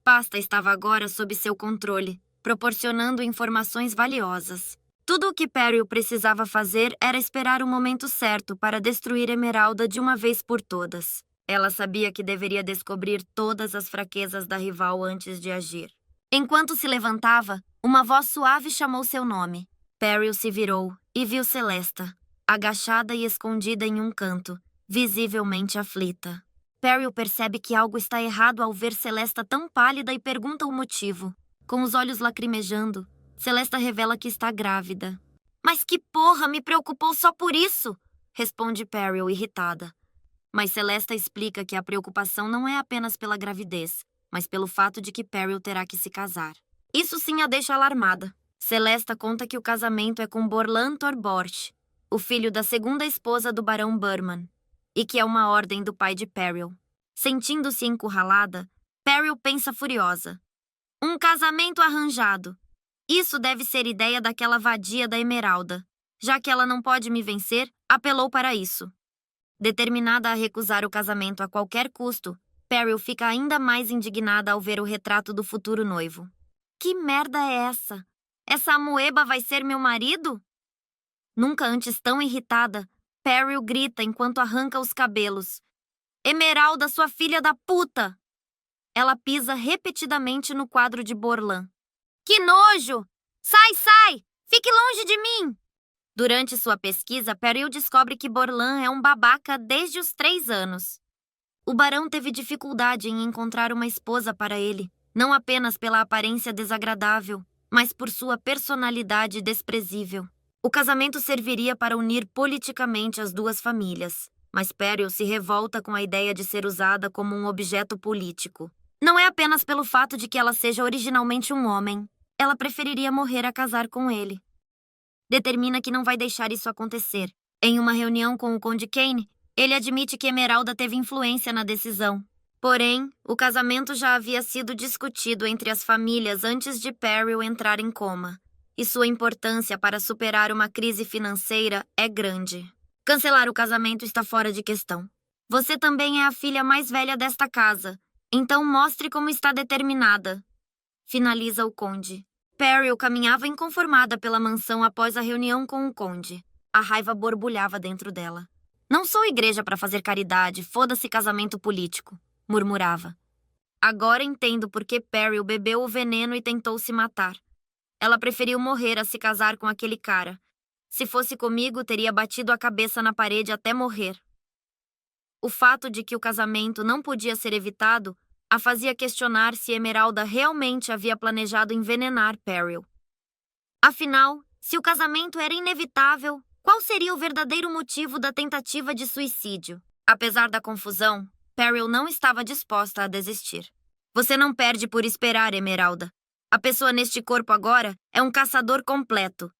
Pasta estava agora sob seu controle, proporcionando informações valiosas. Tudo o que Perry precisava fazer era esperar o momento certo para destruir Emeralda de uma vez por todas. Ela sabia que deveria descobrir todas as fraquezas da rival antes de agir. Enquanto se levantava, uma voz suave chamou seu nome. Perry se virou e viu Celesta, agachada e escondida em um canto, visivelmente aflita. Perry percebe que algo está errado ao ver Celesta tão pálida e pergunta o motivo. Com os olhos lacrimejando, Celesta revela que está grávida. Mas que porra, me preocupou só por isso? Responde Perry, irritada. Mas Celesta explica que a preocupação não é apenas pela gravidez, mas pelo fato de que Perry terá que se casar. Isso sim a deixa alarmada. Celesta conta que o casamento é com Borlan Torborch, o filho da segunda esposa do Barão Burman, e que é uma ordem do pai de Perry. Sentindo-se encurralada, Perry pensa furiosa. Um casamento arranjado. Isso deve ser ideia daquela vadia da Emeralda. Já que ela não pode me vencer, apelou para isso. Determinada a recusar o casamento a qualquer custo, Perry fica ainda mais indignada ao ver o retrato do futuro noivo. Que merda é essa? Essa amoeba vai ser meu marido? Nunca antes tão irritada, Perry grita enquanto arranca os cabelos. Emeralda, sua filha da puta! Ela pisa repetidamente no quadro de Borlan. Que nojo! Sai, sai! Fique longe de mim! Durante sua pesquisa, Perry descobre que Borlan é um babaca desde os 3 anos. O barão teve dificuldade em encontrar uma esposa para ele, não apenas pela aparência desagradável, mas por sua personalidade desprezível. O casamento serviria para unir politicamente as duas famílias, mas Perry se revolta com a ideia de ser usada como um objeto político. Não é apenas pelo fato de que ela seja originalmente um homem. Ela preferiria morrer a casar com ele. Determina que não vai deixar isso acontecer. Em uma reunião com o Conde Kane, ele admite que Emeralda teve influência na decisão. Porém, o casamento já havia sido discutido entre as famílias antes de Perry entrar em coma, e sua importância para superar uma crise financeira é grande. Cancelar o casamento está fora de questão. Você também é a filha mais velha desta casa, então mostre como está determinada. Finaliza o conde. Perry caminhava inconformada pela mansão após a reunião com o conde. A raiva borbulhava dentro dela. Não sou igreja para fazer caridade, foda-se casamento político, murmurava. Agora entendo por que Perry bebeu o veneno e tentou se matar. Ela preferiu morrer a se casar com aquele cara. Se fosse comigo, teria batido a cabeça na parede até morrer. O fato de que o casamento não podia ser evitado a fazia questionar se Emeralda realmente havia planejado envenenar Perry. Afinal, se o casamento era inevitável, qual seria o verdadeiro motivo da tentativa de suicídio? Apesar da confusão, Perry não estava disposta a desistir. Você não perde por esperar, Emeralda. A pessoa neste corpo agora é um caçador completo.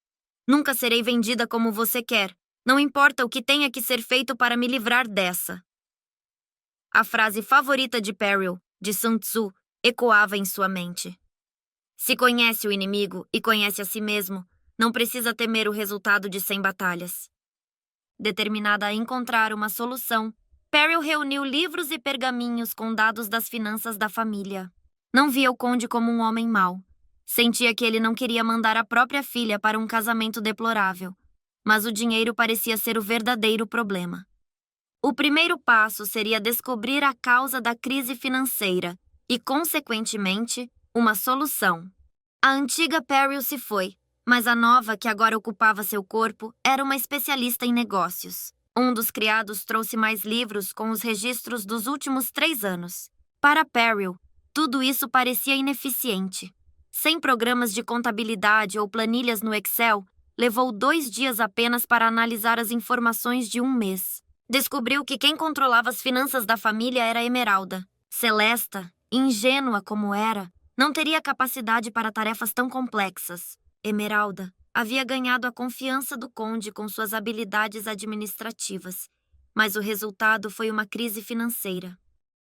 Nunca serei vendida como você quer. Não importa o que tenha que ser feito para me livrar dessa. A frase favorita de Perry, de Sun Tzu, ecoava em sua mente. Se conhece o inimigo e conhece a si mesmo, não precisa temer o resultado de 100 batalhas. Determinada a encontrar uma solução, Perry reuniu livros e pergaminhos com dados das finanças da família. Não via o conde como um homem mau. Sentia que ele não queria mandar a própria filha para um casamento deplorável, mas o dinheiro parecia ser o verdadeiro problema. O primeiro passo seria descobrir a causa da crise financeira e, consequentemente, uma solução. A antiga Perry se foi, mas a nova, que agora ocupava seu corpo, era uma especialista em negócios. Um dos criados trouxe mais livros com os registros dos últimos 3 anos. Para Perry, tudo isso parecia ineficiente. Sem programas de contabilidade ou planilhas no Excel, levou 2 dias apenas para analisar as informações de um mês. Descobriu que quem controlava as finanças da família era Emeralda. Celesta, ingênua como era, não teria capacidade para tarefas tão complexas. Emeralda havia ganhado a confiança do conde com suas habilidades administrativas, mas o resultado foi uma crise financeira.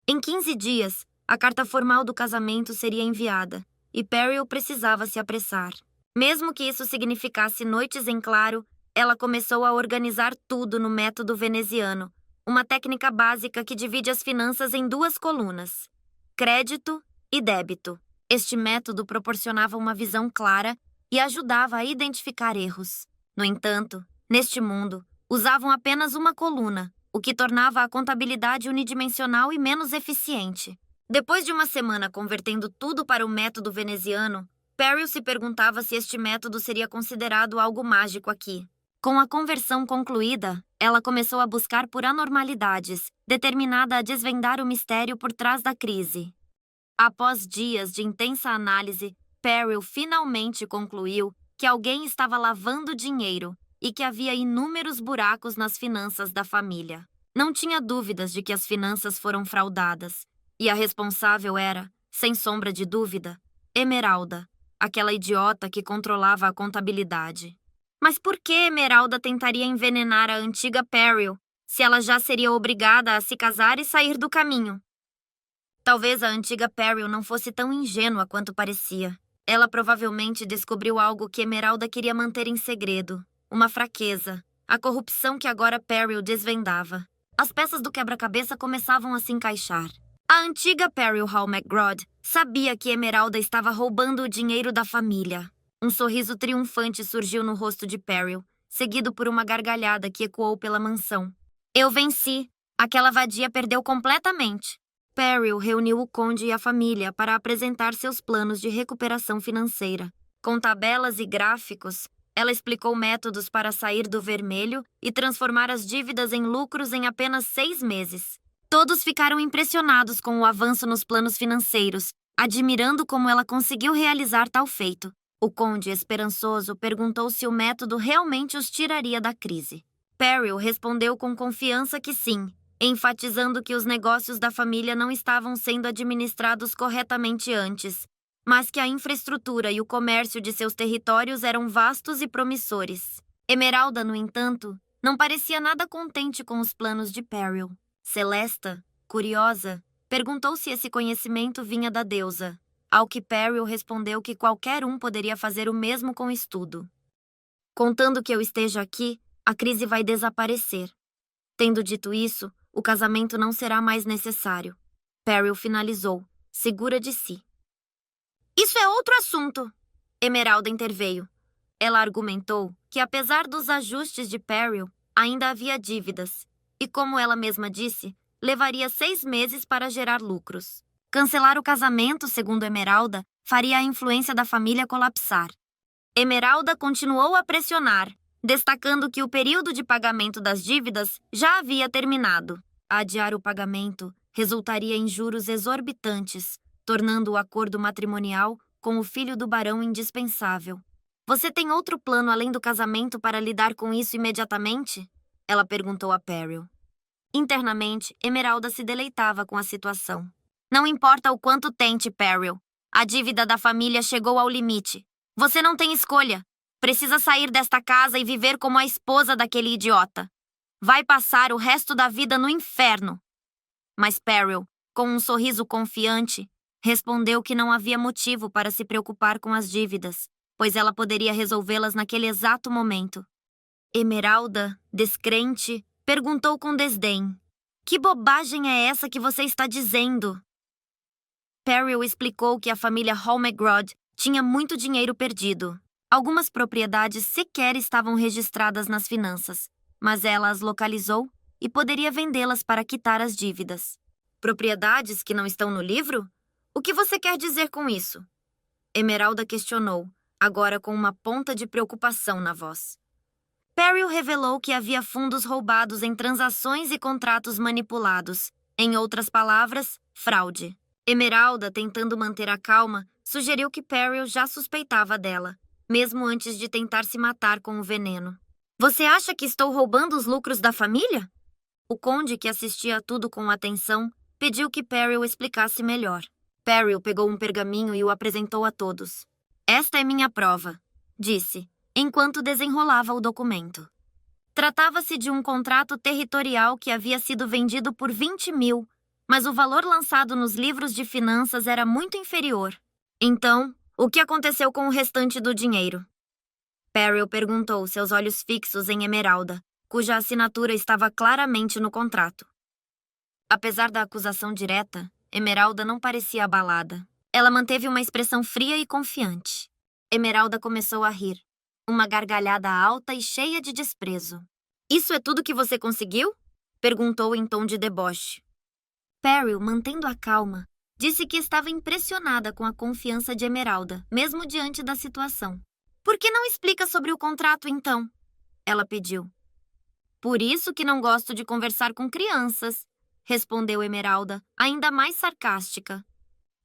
Em 15 dias, a carta formal do casamento seria enviada, e Perry precisava se apressar. Mesmo que isso significasse noites em claro, ela começou a organizar tudo no método veneziano, uma técnica básica que divide as finanças em 2 colunas: crédito e débito. Este método proporcionava uma visão clara e ajudava a identificar erros. No entanto, neste mundo, usavam apenas uma coluna, o que tornava a contabilidade unidimensional e menos eficiente. Depois de uma semana convertendo tudo para o método veneziano, Perry se perguntava se este método seria considerado algo mágico aqui. Com a conversão concluída, ela começou a buscar por anormalidades, determinada a desvendar o mistério por trás da crise. Após dias de intensa análise, Perry finalmente concluiu que alguém estava lavando dinheiro e que havia inúmeros buracos nas finanças da família. Não tinha dúvidas de que as finanças foram fraudadas, e a responsável era, sem sombra de dúvida, Emeralda, aquela idiota que controlava a contabilidade. Mas por que Emeralda tentaria envenenar a antiga Perry, se ela já seria obrigada a se casar e sair do caminho? Talvez a antiga Perry não fosse tão ingênua quanto parecia. Ela provavelmente descobriu algo que Emeralda queria manter em segredo, uma fraqueza, a corrupção que agora Perry desvendava. As peças do quebra-cabeça começavam a se encaixar. A antiga Perry Hall McGraw sabia que Emeralda estava roubando o dinheiro da família. Um sorriso triunfante surgiu no rosto de Perry, seguido por uma gargalhada que ecoou pela mansão. Eu venci. Aquela vadia perdeu completamente. Perry reuniu o conde e a família para apresentar seus planos de recuperação financeira. Com tabelas e gráficos, ela explicou métodos para sair do vermelho e transformar as dívidas em lucros em apenas 6 meses. Todos ficaram impressionados com o avanço nos planos financeiros, admirando como ela conseguiu realizar tal feito. O conde, esperançoso, perguntou se o método realmente os tiraria da crise. Perry respondeu com confiança que sim, enfatizando que os negócios da família não estavam sendo administrados corretamente antes, mas que a infraestrutura e o comércio de seus territórios eram vastos e promissores. Emeralda, no entanto, não parecia nada contente com os planos de Perry. Celesta, curiosa, perguntou se esse conhecimento vinha da deusa, ao que Perry respondeu que qualquer um poderia fazer o mesmo com estudo. Contando que eu esteja aqui, a crise vai desaparecer. Tendo dito isso, o casamento não será mais necessário. Perry finalizou, segura de si. Isso é outro assunto, Emeralda interveio. Ela argumentou que, apesar dos ajustes de Perry, ainda havia dívidas, e como ela mesma disse, levaria 6 meses para gerar lucros. Cancelar o casamento, segundo Emeralda, faria a influência da família colapsar. Emeralda continuou a pressionar, destacando que o período de pagamento das dívidas já havia terminado. Adiar o pagamento resultaria em juros exorbitantes, tornando o acordo matrimonial com o filho do barão indispensável. Você tem outro plano além do casamento para lidar com isso imediatamente? Ela perguntou a Perry. Internamente, Emeralda se deleitava com a situação. Não importa o quanto tente, Perry. A dívida da família chegou ao limite. Você não tem escolha. Precisa sair desta casa e viver como a esposa daquele idiota. Vai passar o resto da vida no inferno. Mas Perry, com um sorriso confiante, respondeu que não havia motivo para se preocupar com as dívidas, pois ela poderia resolvê-las naquele exato momento. Emeralda, descrente, perguntou com desdém. Que bobagem é essa que você está dizendo? Perry explicou que a família Hall McGraw tinha muito dinheiro perdido. Algumas propriedades sequer estavam registradas nas finanças, mas ela as localizou e poderia vendê-las para quitar as dívidas. Propriedades que não estão no livro? O que você quer dizer com isso? Emeralda questionou, agora com uma ponta de preocupação na voz. Perry revelou que havia fundos roubados em transações e contratos manipulados. Em outras palavras, fraude. Emeralda, tentando manter a calma, sugeriu que Perry já suspeitava dela, mesmo antes de tentar se matar com o veneno. Você acha que estou roubando os lucros da família? O conde, que assistia a tudo com atenção, pediu que Perry explicasse melhor. Perry pegou um pergaminho e o apresentou a todos. Esta é minha prova, disse, enquanto desenrolava o documento. Tratava-se de um contrato territorial que havia sido vendido por 20 mil, mas o valor lançado nos livros de finanças era muito inferior. Então, o que aconteceu com o restante do dinheiro? Perry perguntou, seus olhos fixos em Emeralda, cuja assinatura estava claramente no contrato. Apesar da acusação direta, Emeralda não parecia abalada. Ela manteve uma expressão fria e confiante. Emeralda começou a rir, uma gargalhada alta e cheia de desprezo. Isso é tudo que você conseguiu? Perguntou em tom de deboche. Perry, mantendo a calma, disse que estava impressionada com a confiança de Emeralda, mesmo diante da situação. Por que não explica sobre o contrato, então? Ela pediu. Por isso que não gosto de conversar com crianças, respondeu Emeralda, ainda mais sarcástica.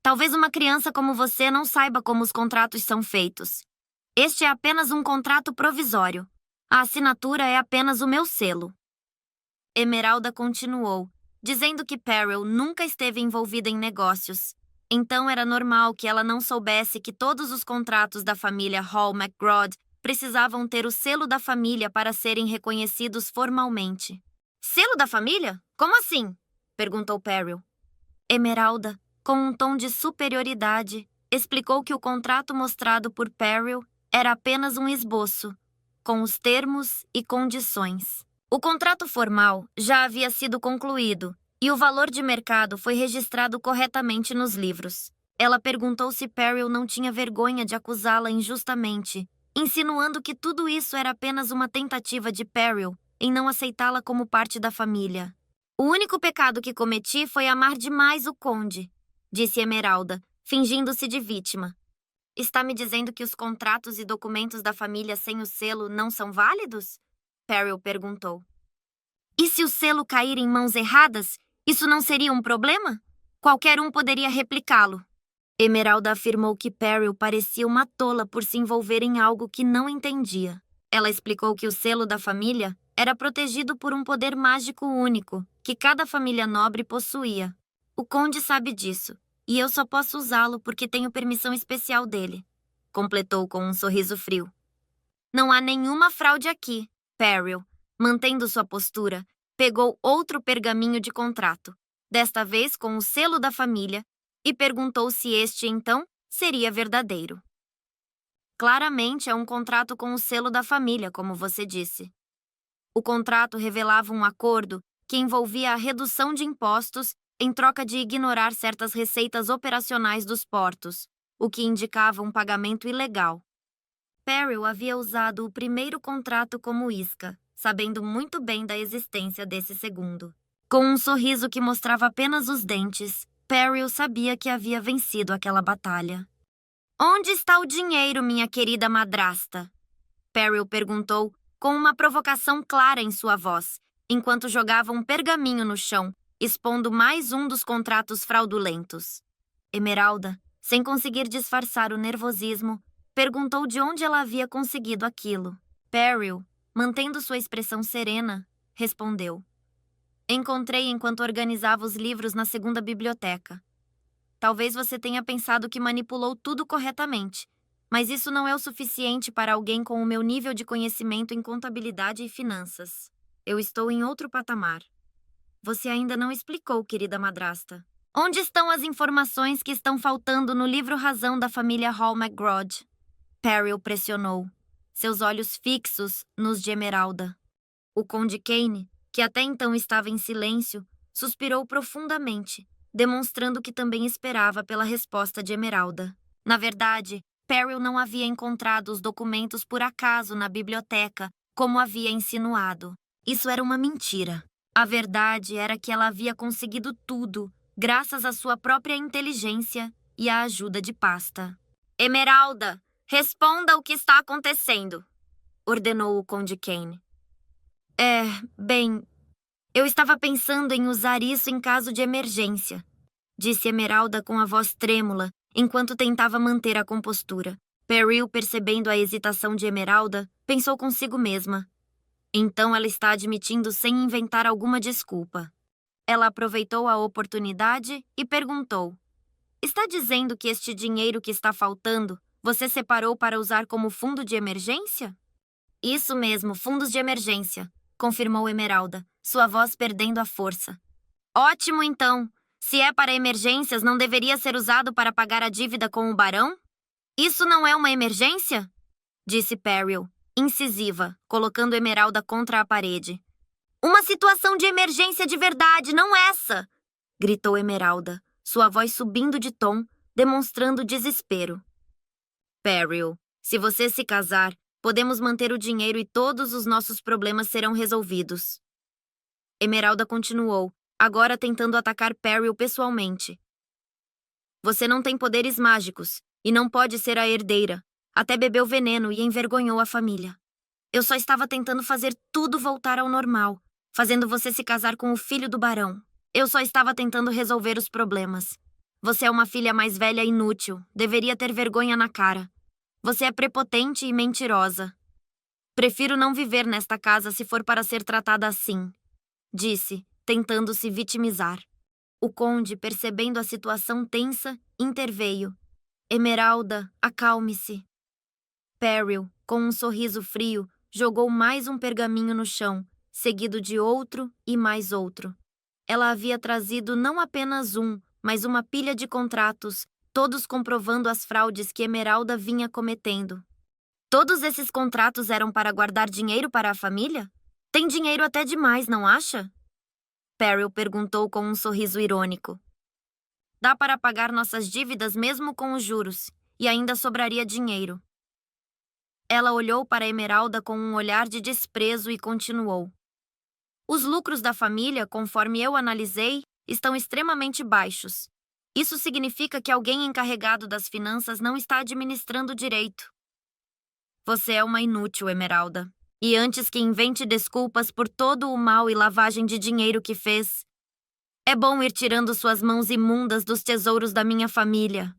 Talvez uma criança como você não saiba como os contratos são feitos. Este é apenas um contrato provisório. A assinatura é apenas o meu selo. Emeralda continuou, dizendo que Perry nunca esteve envolvida em negócios. Então era normal que ela não soubesse que todos os contratos da família Hall McGraw precisavam ter o selo da família para serem reconhecidos formalmente. Selo da família? Como assim? Perguntou Perry. Emeralda, com um tom de superioridade, explicou que o contrato mostrado por Perry era apenas um esboço, com os termos e condições. O contrato formal já havia sido concluído e o valor de mercado foi registrado corretamente nos livros. Ela perguntou se Perry não tinha vergonha de acusá-la injustamente, insinuando que tudo isso era apenas uma tentativa de Perry em não aceitá-la como parte da família. O único pecado que cometi foi amar demais o conde, disse Emeralda, fingindo-se de vítima. Está me dizendo que os contratos e documentos da família sem o selo não são válidos? Perry perguntou. E se o selo cair em mãos erradas, isso não seria um problema? Qualquer um poderia replicá-lo. Emeralda afirmou que Perry parecia uma tola por se envolver em algo que não entendia. Ela explicou que o selo da família era protegido por um poder mágico único, que cada família nobre possuía. O conde sabe disso, e eu só posso usá-lo porque tenho permissão especial dele, completou com um sorriso frio. Não há nenhuma fraude aqui, Perry, mantendo sua postura, pegou outro pergaminho de contrato, desta vez com o selo da família, e perguntou se este, então, seria verdadeiro. Claramente é um contrato com o selo da família, como você disse. O contrato revelava um acordo que envolvia a redução de impostos em troca de ignorar certas receitas operacionais dos portos, o que indicava um pagamento ilegal. Perry havia usado o primeiro contrato como isca, sabendo muito bem da existência desse segundo. Com um sorriso que mostrava apenas os dentes, Perry sabia que havia vencido aquela batalha. Onde está o dinheiro, minha querida madrasta? Perry perguntou, com uma provocação clara em sua voz, enquanto jogava um pergaminho no chão, expondo mais um dos contratos fraudulentos. Emeralda, sem conseguir disfarçar o nervosismo, perguntou de onde ela havia conseguido aquilo. Perry, mantendo sua expressão serena, respondeu. Encontrei enquanto organizava os livros na segunda biblioteca. Talvez você tenha pensado que manipulou tudo corretamente, mas isso não é o suficiente para alguém com o meu nível de conhecimento em contabilidade e finanças. Eu estou em outro patamar. Você ainda não explicou, querida madrasta. Onde estão as informações que estão faltando no livro Razão da família Hall McGraw? Perry pressionou, seus olhos fixos nos de Emeralda. O conde Kane, que até então estava em silêncio, suspirou profundamente, demonstrando que também esperava pela resposta de Emeralda. Na verdade, Perry não havia encontrado os documentos por acaso na biblioteca, como havia insinuado. Isso era uma mentira. A verdade era que ela havia conseguido tudo, graças à sua própria inteligência e à ajuda de Pasta. Emeralda, responda o que está acontecendo, ordenou o Conde Kane. Bem, eu estava pensando em usar isso em caso de emergência, disse Emeralda com a voz trêmula, enquanto tentava manter a compostura. Peril, percebendo a hesitação de Emeralda, pensou consigo mesma. Então ela está admitindo sem inventar alguma desculpa. Ela aproveitou a oportunidade e perguntou: Está dizendo que este dinheiro que está faltando você separou para usar como fundo de emergência? Isso mesmo, fundos de emergência, confirmou Emeralda, sua voz perdendo a força. Ótimo, então. Se é para emergências, não deveria ser usado para pagar a dívida com o barão? Isso não é uma emergência? Disse Peril, incisiva, colocando Emeralda contra a parede. Uma situação de emergência de verdade, não essa! Gritou Emeralda, sua voz subindo de tom, demonstrando desespero. Peril, se você se casar, podemos manter o dinheiro e todos os nossos problemas serão resolvidos. Emeralda continuou, agora tentando atacar Peril pessoalmente. Você não tem poderes mágicos e não pode ser a herdeira. Até bebeu veneno e envergonhou a família. Eu só estava tentando fazer tudo voltar ao normal, fazendo você se casar com o filho do barão. Eu só estava tentando resolver os problemas. Você é uma filha mais velha e inútil. Deveria ter vergonha na cara. Você é prepotente e mentirosa. Prefiro não viver nesta casa se for para ser tratada assim, disse, tentando se vitimizar. O conde, percebendo a situação tensa, interveio. Emeralda, acalme-se. Peril, com um sorriso frio, jogou mais um pergaminho no chão, seguido de outro e mais outro. Ela havia trazido não apenas um, mas uma pilha de contratos, todos comprovando as fraudes que Emeralda vinha cometendo. Todos esses contratos eram para guardar dinheiro para a família? Tem dinheiro até demais, não acha? Peril perguntou com um sorriso irônico. Dá para pagar nossas dívidas mesmo com os juros, e ainda sobraria dinheiro. Ela olhou para Emeralda com um olhar de desprezo e continuou. Os lucros da família, conforme eu analisei, estão extremamente baixos. Isso significa que alguém encarregado das finanças não está administrando direito. Você é uma inútil, Emeralda. E antes que invente desculpas por todo o mal e lavagem de dinheiro que fez, é bom ir tirando suas mãos imundas dos tesouros da minha família.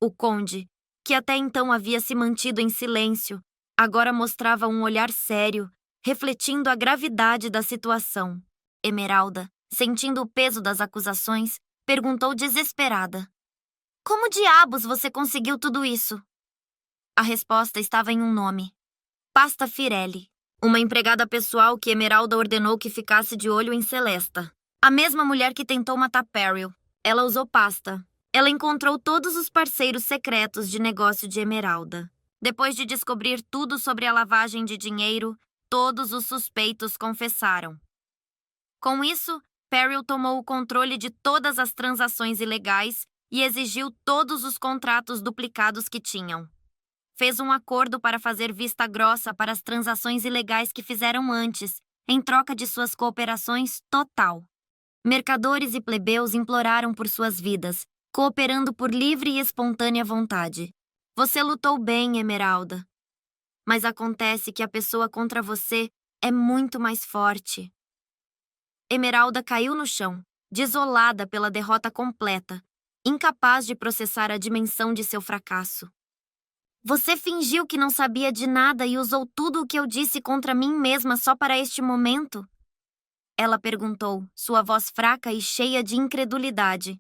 O conde, que até então havia se mantido em silêncio, agora mostrava um olhar sério, refletindo a gravidade da situação. Emeralda, sentindo o peso das acusações, perguntou desesperada. Como diabos você conseguiu tudo isso? A resposta estava em um nome. Pasta Firelli, uma empregada pessoal que Emeralda ordenou que ficasse de olho em Celesta. A mesma mulher que tentou matar Peril. Ela usou Pasta. Ela encontrou todos os parceiros secretos de negócio de Emeralda. Depois de descobrir tudo sobre a lavagem de dinheiro, todos os suspeitos confessaram. Com isso, Peril tomou o controle de todas as transações ilegais e exigiu todos os contratos duplicados que tinham. Fez um acordo para fazer vista grossa para as transações ilegais que fizeram antes, em troca de suas cooperações total. Mercadores e plebeus imploraram por suas vidas, cooperando por livre e espontânea vontade. Você lutou bem, Emeralda. Mas acontece que a pessoa contra você é muito mais forte. Emeralda caiu no chão, desolada pela derrota completa, incapaz de processar a dimensão de seu fracasso. Você fingiu que não sabia de nada e usou tudo o que eu disse contra mim mesma só para este momento? Ela perguntou, sua voz fraca e cheia de incredulidade.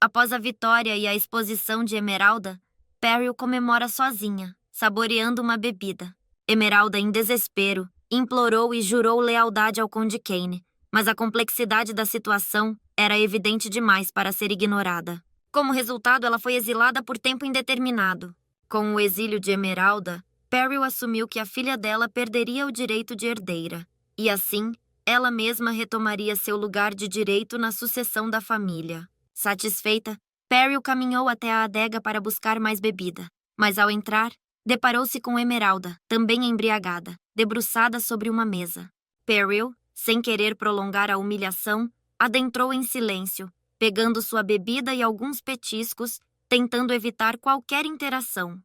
Após a vitória e a exposição de Emeralda, Peril comemora sozinha, saboreando uma bebida. Emeralda, em desespero, implorou e jurou lealdade ao Conde Kane, mas a complexidade da situação era evidente demais para ser ignorada. Como resultado, ela foi exilada por tempo indeterminado. Com o exílio de Emeralda, Peril assumiu que a filha dela perderia o direito de herdeira, e assim, ela mesma retomaria seu lugar de direito na sucessão da família. Satisfeita, Peril caminhou até a adega para buscar mais bebida, mas ao entrar, deparou-se com Emeralda, também embriagada, debruçada sobre uma mesa. Peril, Sem querer prolongar a humilhação, adentrou em silêncio, pegando sua bebida e alguns petiscos, tentando evitar qualquer interação.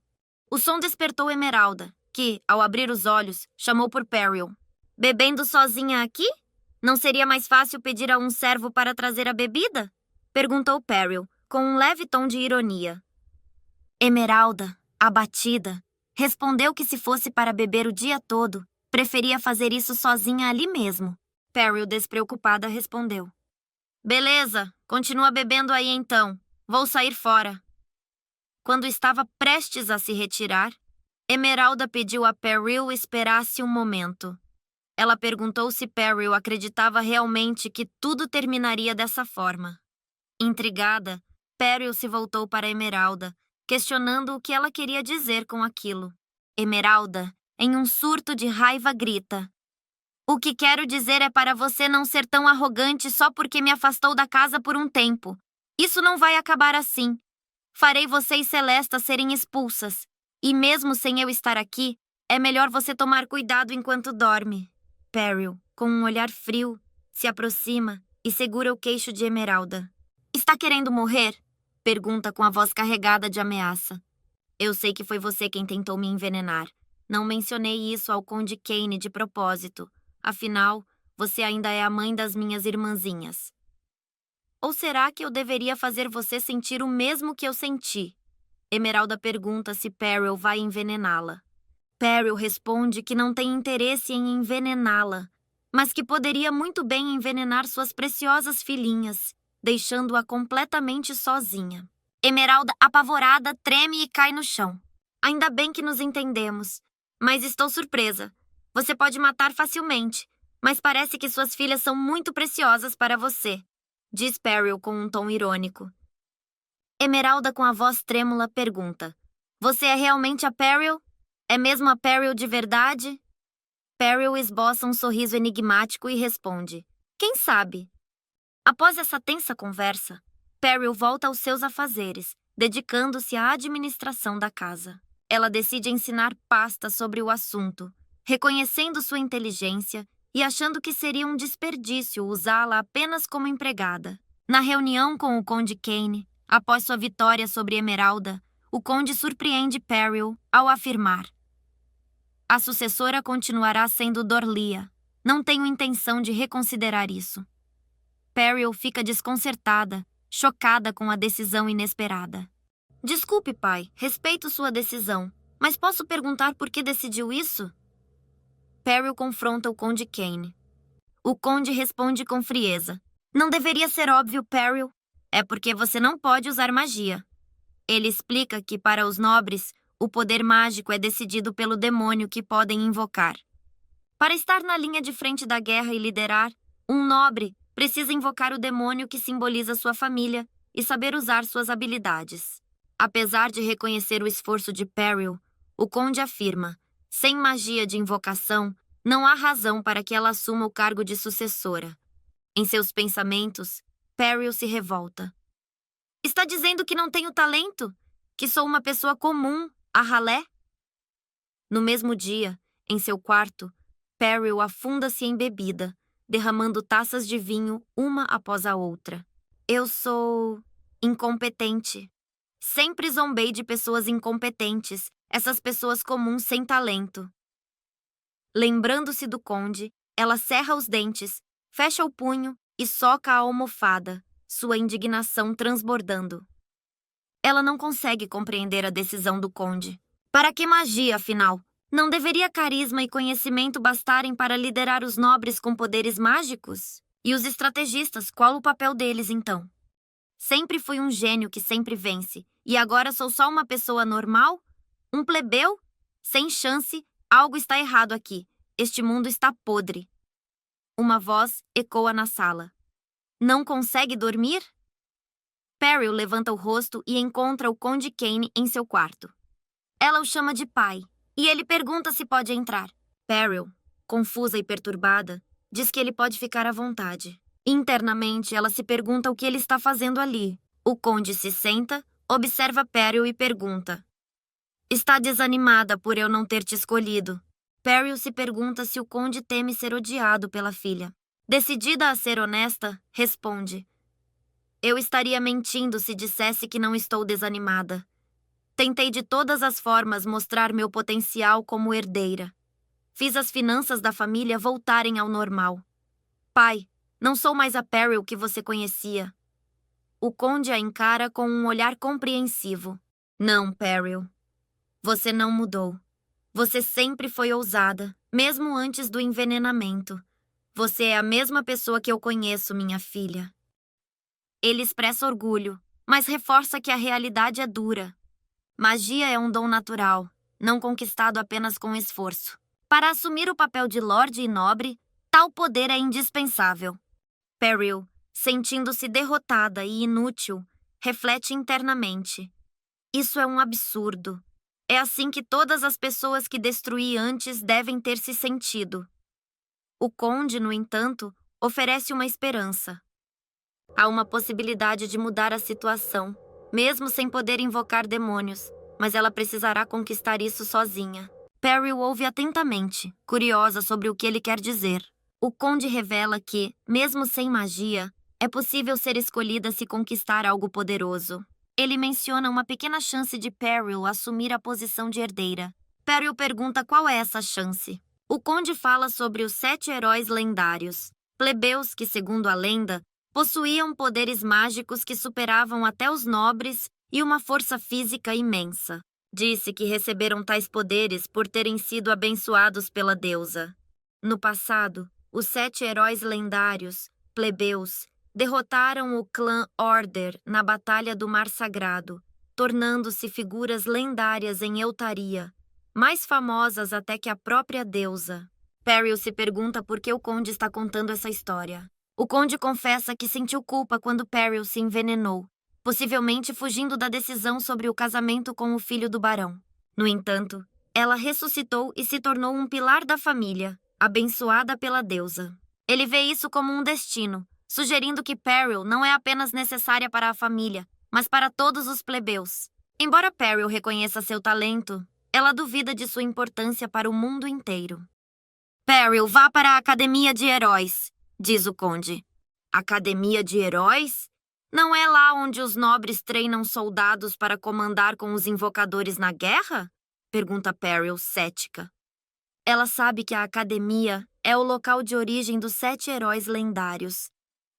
O som despertou Emeralda, que, ao abrir os olhos, chamou por Peril. Bebendo sozinha aqui? Não seria mais fácil pedir a um servo para trazer a bebida? Perguntou Peril, com um leve tom de ironia. Emeralda, abatida, respondeu que se fosse para beber o dia todo, preferia fazer isso sozinha ali mesmo. Peril, despreocupada, respondeu. Beleza, continua bebendo aí então. Vou sair fora. Quando estava prestes a se retirar, Emeralda pediu a Peril esperasse um momento. Ela perguntou se Peril acreditava realmente que tudo terminaria dessa forma. Intrigada, Peril se voltou para Emeralda, questionando o que ela queria dizer com aquilo. Emeralda, em um surto de raiva, grita. O que quero dizer é para você não ser tão arrogante só porque me afastou da casa por um tempo. Isso não vai acabar assim. Farei você e Celesta serem expulsas. E mesmo sem eu estar aqui, é melhor você tomar cuidado enquanto dorme. Peril, com um olhar frio, se aproxima e segura o queixo de Emeralda. Está querendo morrer? Pergunta com a voz carregada de ameaça. Eu sei que foi você quem tentou me envenenar. Não mencionei isso ao Conde Kane de propósito. Afinal, você ainda é a mãe das minhas irmãzinhas. Ou será que eu deveria fazer você sentir o mesmo que eu senti? Emeralda pergunta se Peril vai envenená-la. Peril responde que não tem interesse em envenená-la, mas que poderia muito bem envenenar suas preciosas filhinhas, deixando-a completamente sozinha. Emeralda, apavorada, treme e cai no chão. Ainda bem que nos entendemos, mas estou surpresa. Você pode matar facilmente, mas parece que suas filhas são muito preciosas para você, diz Peril com um tom irônico. Emeralda, com a voz trêmula, pergunta: Você é realmente a Peril? É mesmo a Peril de verdade? Peril esboça um sorriso enigmático e responde: Quem sabe? Após essa tensa conversa, Peril volta aos seus afazeres, dedicando-se à administração da casa. Ela decide ensinar Pasta sobre o assunto, reconhecendo sua inteligência e achando que seria um desperdício usá-la apenas como empregada. Na reunião com o Conde Kane, após sua vitória sobre Emeralda, o Conde surpreende Peril ao afirmar: A sucessora continuará sendo Dorlia. Não tenho intenção de reconsiderar isso. Peril fica desconcertada, chocada com a decisão inesperada. Desculpe, pai, respeito sua decisão, mas posso perguntar por que decidiu isso? Peril confronta o Conde Kane. O Conde responde com frieza. Não deveria ser óbvio, Peril. É porque você não pode usar magia. Ele explica que, para os nobres, o poder mágico é decidido pelo demônio que podem invocar. Para estar na linha de frente da guerra e liderar, um nobre precisa invocar o demônio que simboliza sua família e saber usar suas habilidades. Apesar de reconhecer o esforço de Peril, o Conde afirma: sem magia de invocação, não há razão para que ela assuma o cargo de sucessora. Em seus pensamentos, Peril se revolta. Está dizendo que não tenho talento? Que sou uma pessoa comum, a ralé? No mesmo dia, em seu quarto, Peril afunda-se em bebida, derramando taças de vinho uma após a outra. Eu sou incompetente. Sempre zombei de pessoas incompetentes, essas pessoas comuns sem talento. Lembrando-se do conde, ela cerra os dentes, fecha o punho e soca a almofada, sua indignação transbordando. Ela não consegue compreender a decisão do conde. Para que magia, afinal? Não deveria carisma e conhecimento bastarem para liderar os nobres com poderes mágicos? E os estrategistas, qual o papel deles, então? Sempre fui um gênio que sempre vence, e agora sou só uma pessoa normal? Um plebeu? Sem chance, algo está errado aqui. Este mundo está podre. Uma voz ecoa na sala. Não consegue dormir? Peril levanta o rosto e encontra o Conde Kane em seu quarto. Ela o chama de pai, e ele pergunta se pode entrar. Peril, confusa e perturbada, diz que ele pode ficar à vontade. Internamente, ela se pergunta o que ele está fazendo ali. O conde se senta, observa Peril e pergunta: Está desanimada por eu não ter te escolhido. Peril se pergunta se o conde teme ser odiado pela filha. Decidida a ser honesta, responde: eu estaria mentindo se dissesse que não estou desanimada. Tentei de todas as formas mostrar meu potencial como herdeira. Fiz as finanças da família voltarem ao normal. Pai, não sou mais a Peril que você conhecia. O conde a encara com um olhar compreensivo. Não, Peril. Você não mudou. Você sempre foi ousada, mesmo antes do envenenamento. Você é a mesma pessoa que eu conheço, minha filha. Ele expressa orgulho, mas reforça que a realidade é dura. Magia é um dom natural, não conquistado apenas com esforço. Para assumir o papel de lorde e nobre, tal poder é indispensável. Peril, sentindo-se derrotada e inútil, reflete internamente. Isso é um absurdo. É assim que todas as pessoas que destruí antes devem ter se sentido. O conde, no entanto, oferece uma esperança. Há uma possibilidade de mudar a situação, mesmo sem poder invocar demônios, mas ela precisará conquistar isso sozinha. Peril ouve atentamente, curiosa sobre o que ele quer dizer. O conde revela que, mesmo sem magia, é possível ser escolhida se conquistar algo poderoso. Ele menciona uma pequena chance de Peril assumir a posição de herdeira. Peril pergunta qual é essa chance. O conde fala sobre os 7 heróis lendários, plebeus que, segundo a lenda, possuíam poderes mágicos que superavam até os nobres e uma força física imensa. Disse que receberam tais poderes por terem sido abençoados pela deusa. No passado, os 7 heróis lendários, plebeus, derrotaram o clã Order na Batalha do Mar Sagrado, tornando-se figuras lendárias em Eltaria, mais famosas até que a própria deusa. Peril se pergunta por que o conde está contando essa história. O conde confessa que sentiu culpa quando Peril se envenenou, possivelmente fugindo da decisão sobre o casamento com o filho do barão. No entanto, ela ressuscitou e se tornou um pilar da família, abençoada pela deusa. Ele vê isso como um destino, sugerindo que Peril não é apenas necessária para a família, mas para todos os plebeus. Embora Peril reconheça seu talento, ela duvida de sua importância para o mundo inteiro. Peril, vá para a Academia de Heróis, diz o conde. Academia de Heróis? Não é lá onde os nobres treinam soldados para comandar com os invocadores na guerra? Pergunta Peril, cética. Ela sabe que a academia é o local de origem dos 7 heróis lendários,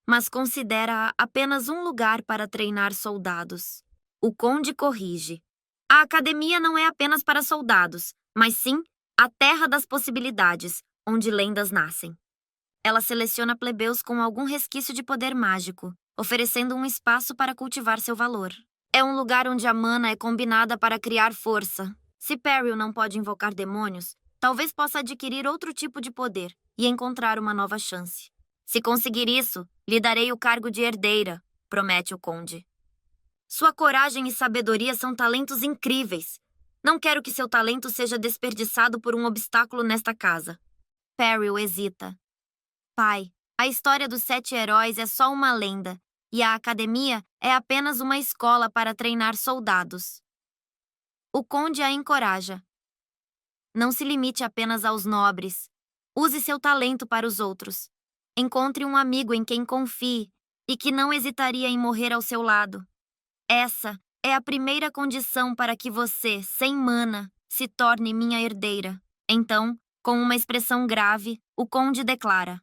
mas considera-a apenas um lugar para treinar soldados. O conde corrige. A academia não é apenas para soldados, mas sim a terra das possibilidades, onde lendas nascem. Ela seleciona plebeus com algum resquício de poder mágico, oferecendo um espaço para cultivar seu valor. É um lugar onde a mana é combinada para criar força. Se Peril não pode invocar demônios, talvez possa adquirir outro tipo de poder e encontrar uma nova chance. Se conseguir isso, lhe darei o cargo de herdeira, promete o conde. Sua coragem e sabedoria são talentos incríveis. Não quero que seu talento seja desperdiçado por um obstáculo nesta casa. Peril hesita. Pai, a história dos 7 heróis é só uma lenda, e a academia é apenas uma escola para treinar soldados. O conde a encoraja. Não se limite apenas aos nobres. Use seu talento para os outros. Encontre um amigo em quem confie e que não hesitaria em morrer ao seu lado. Essa é a primeira condição para que você, sem mana, se torne minha herdeira. Então, com uma expressão grave, o conde declara: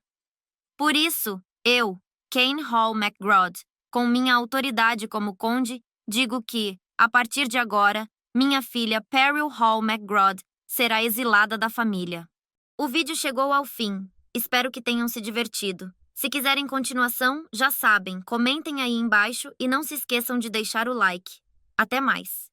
por isso, eu, Kane Hall MacGrod, com minha autoridade como conde, digo que, a partir de agora, minha filha Peril Hall MacGrod será exilada da família. O vídeo chegou ao fim. Espero que tenham se divertido. Se quiserem continuação, já sabem, comentem aí embaixo e não se esqueçam de deixar o like. Até mais!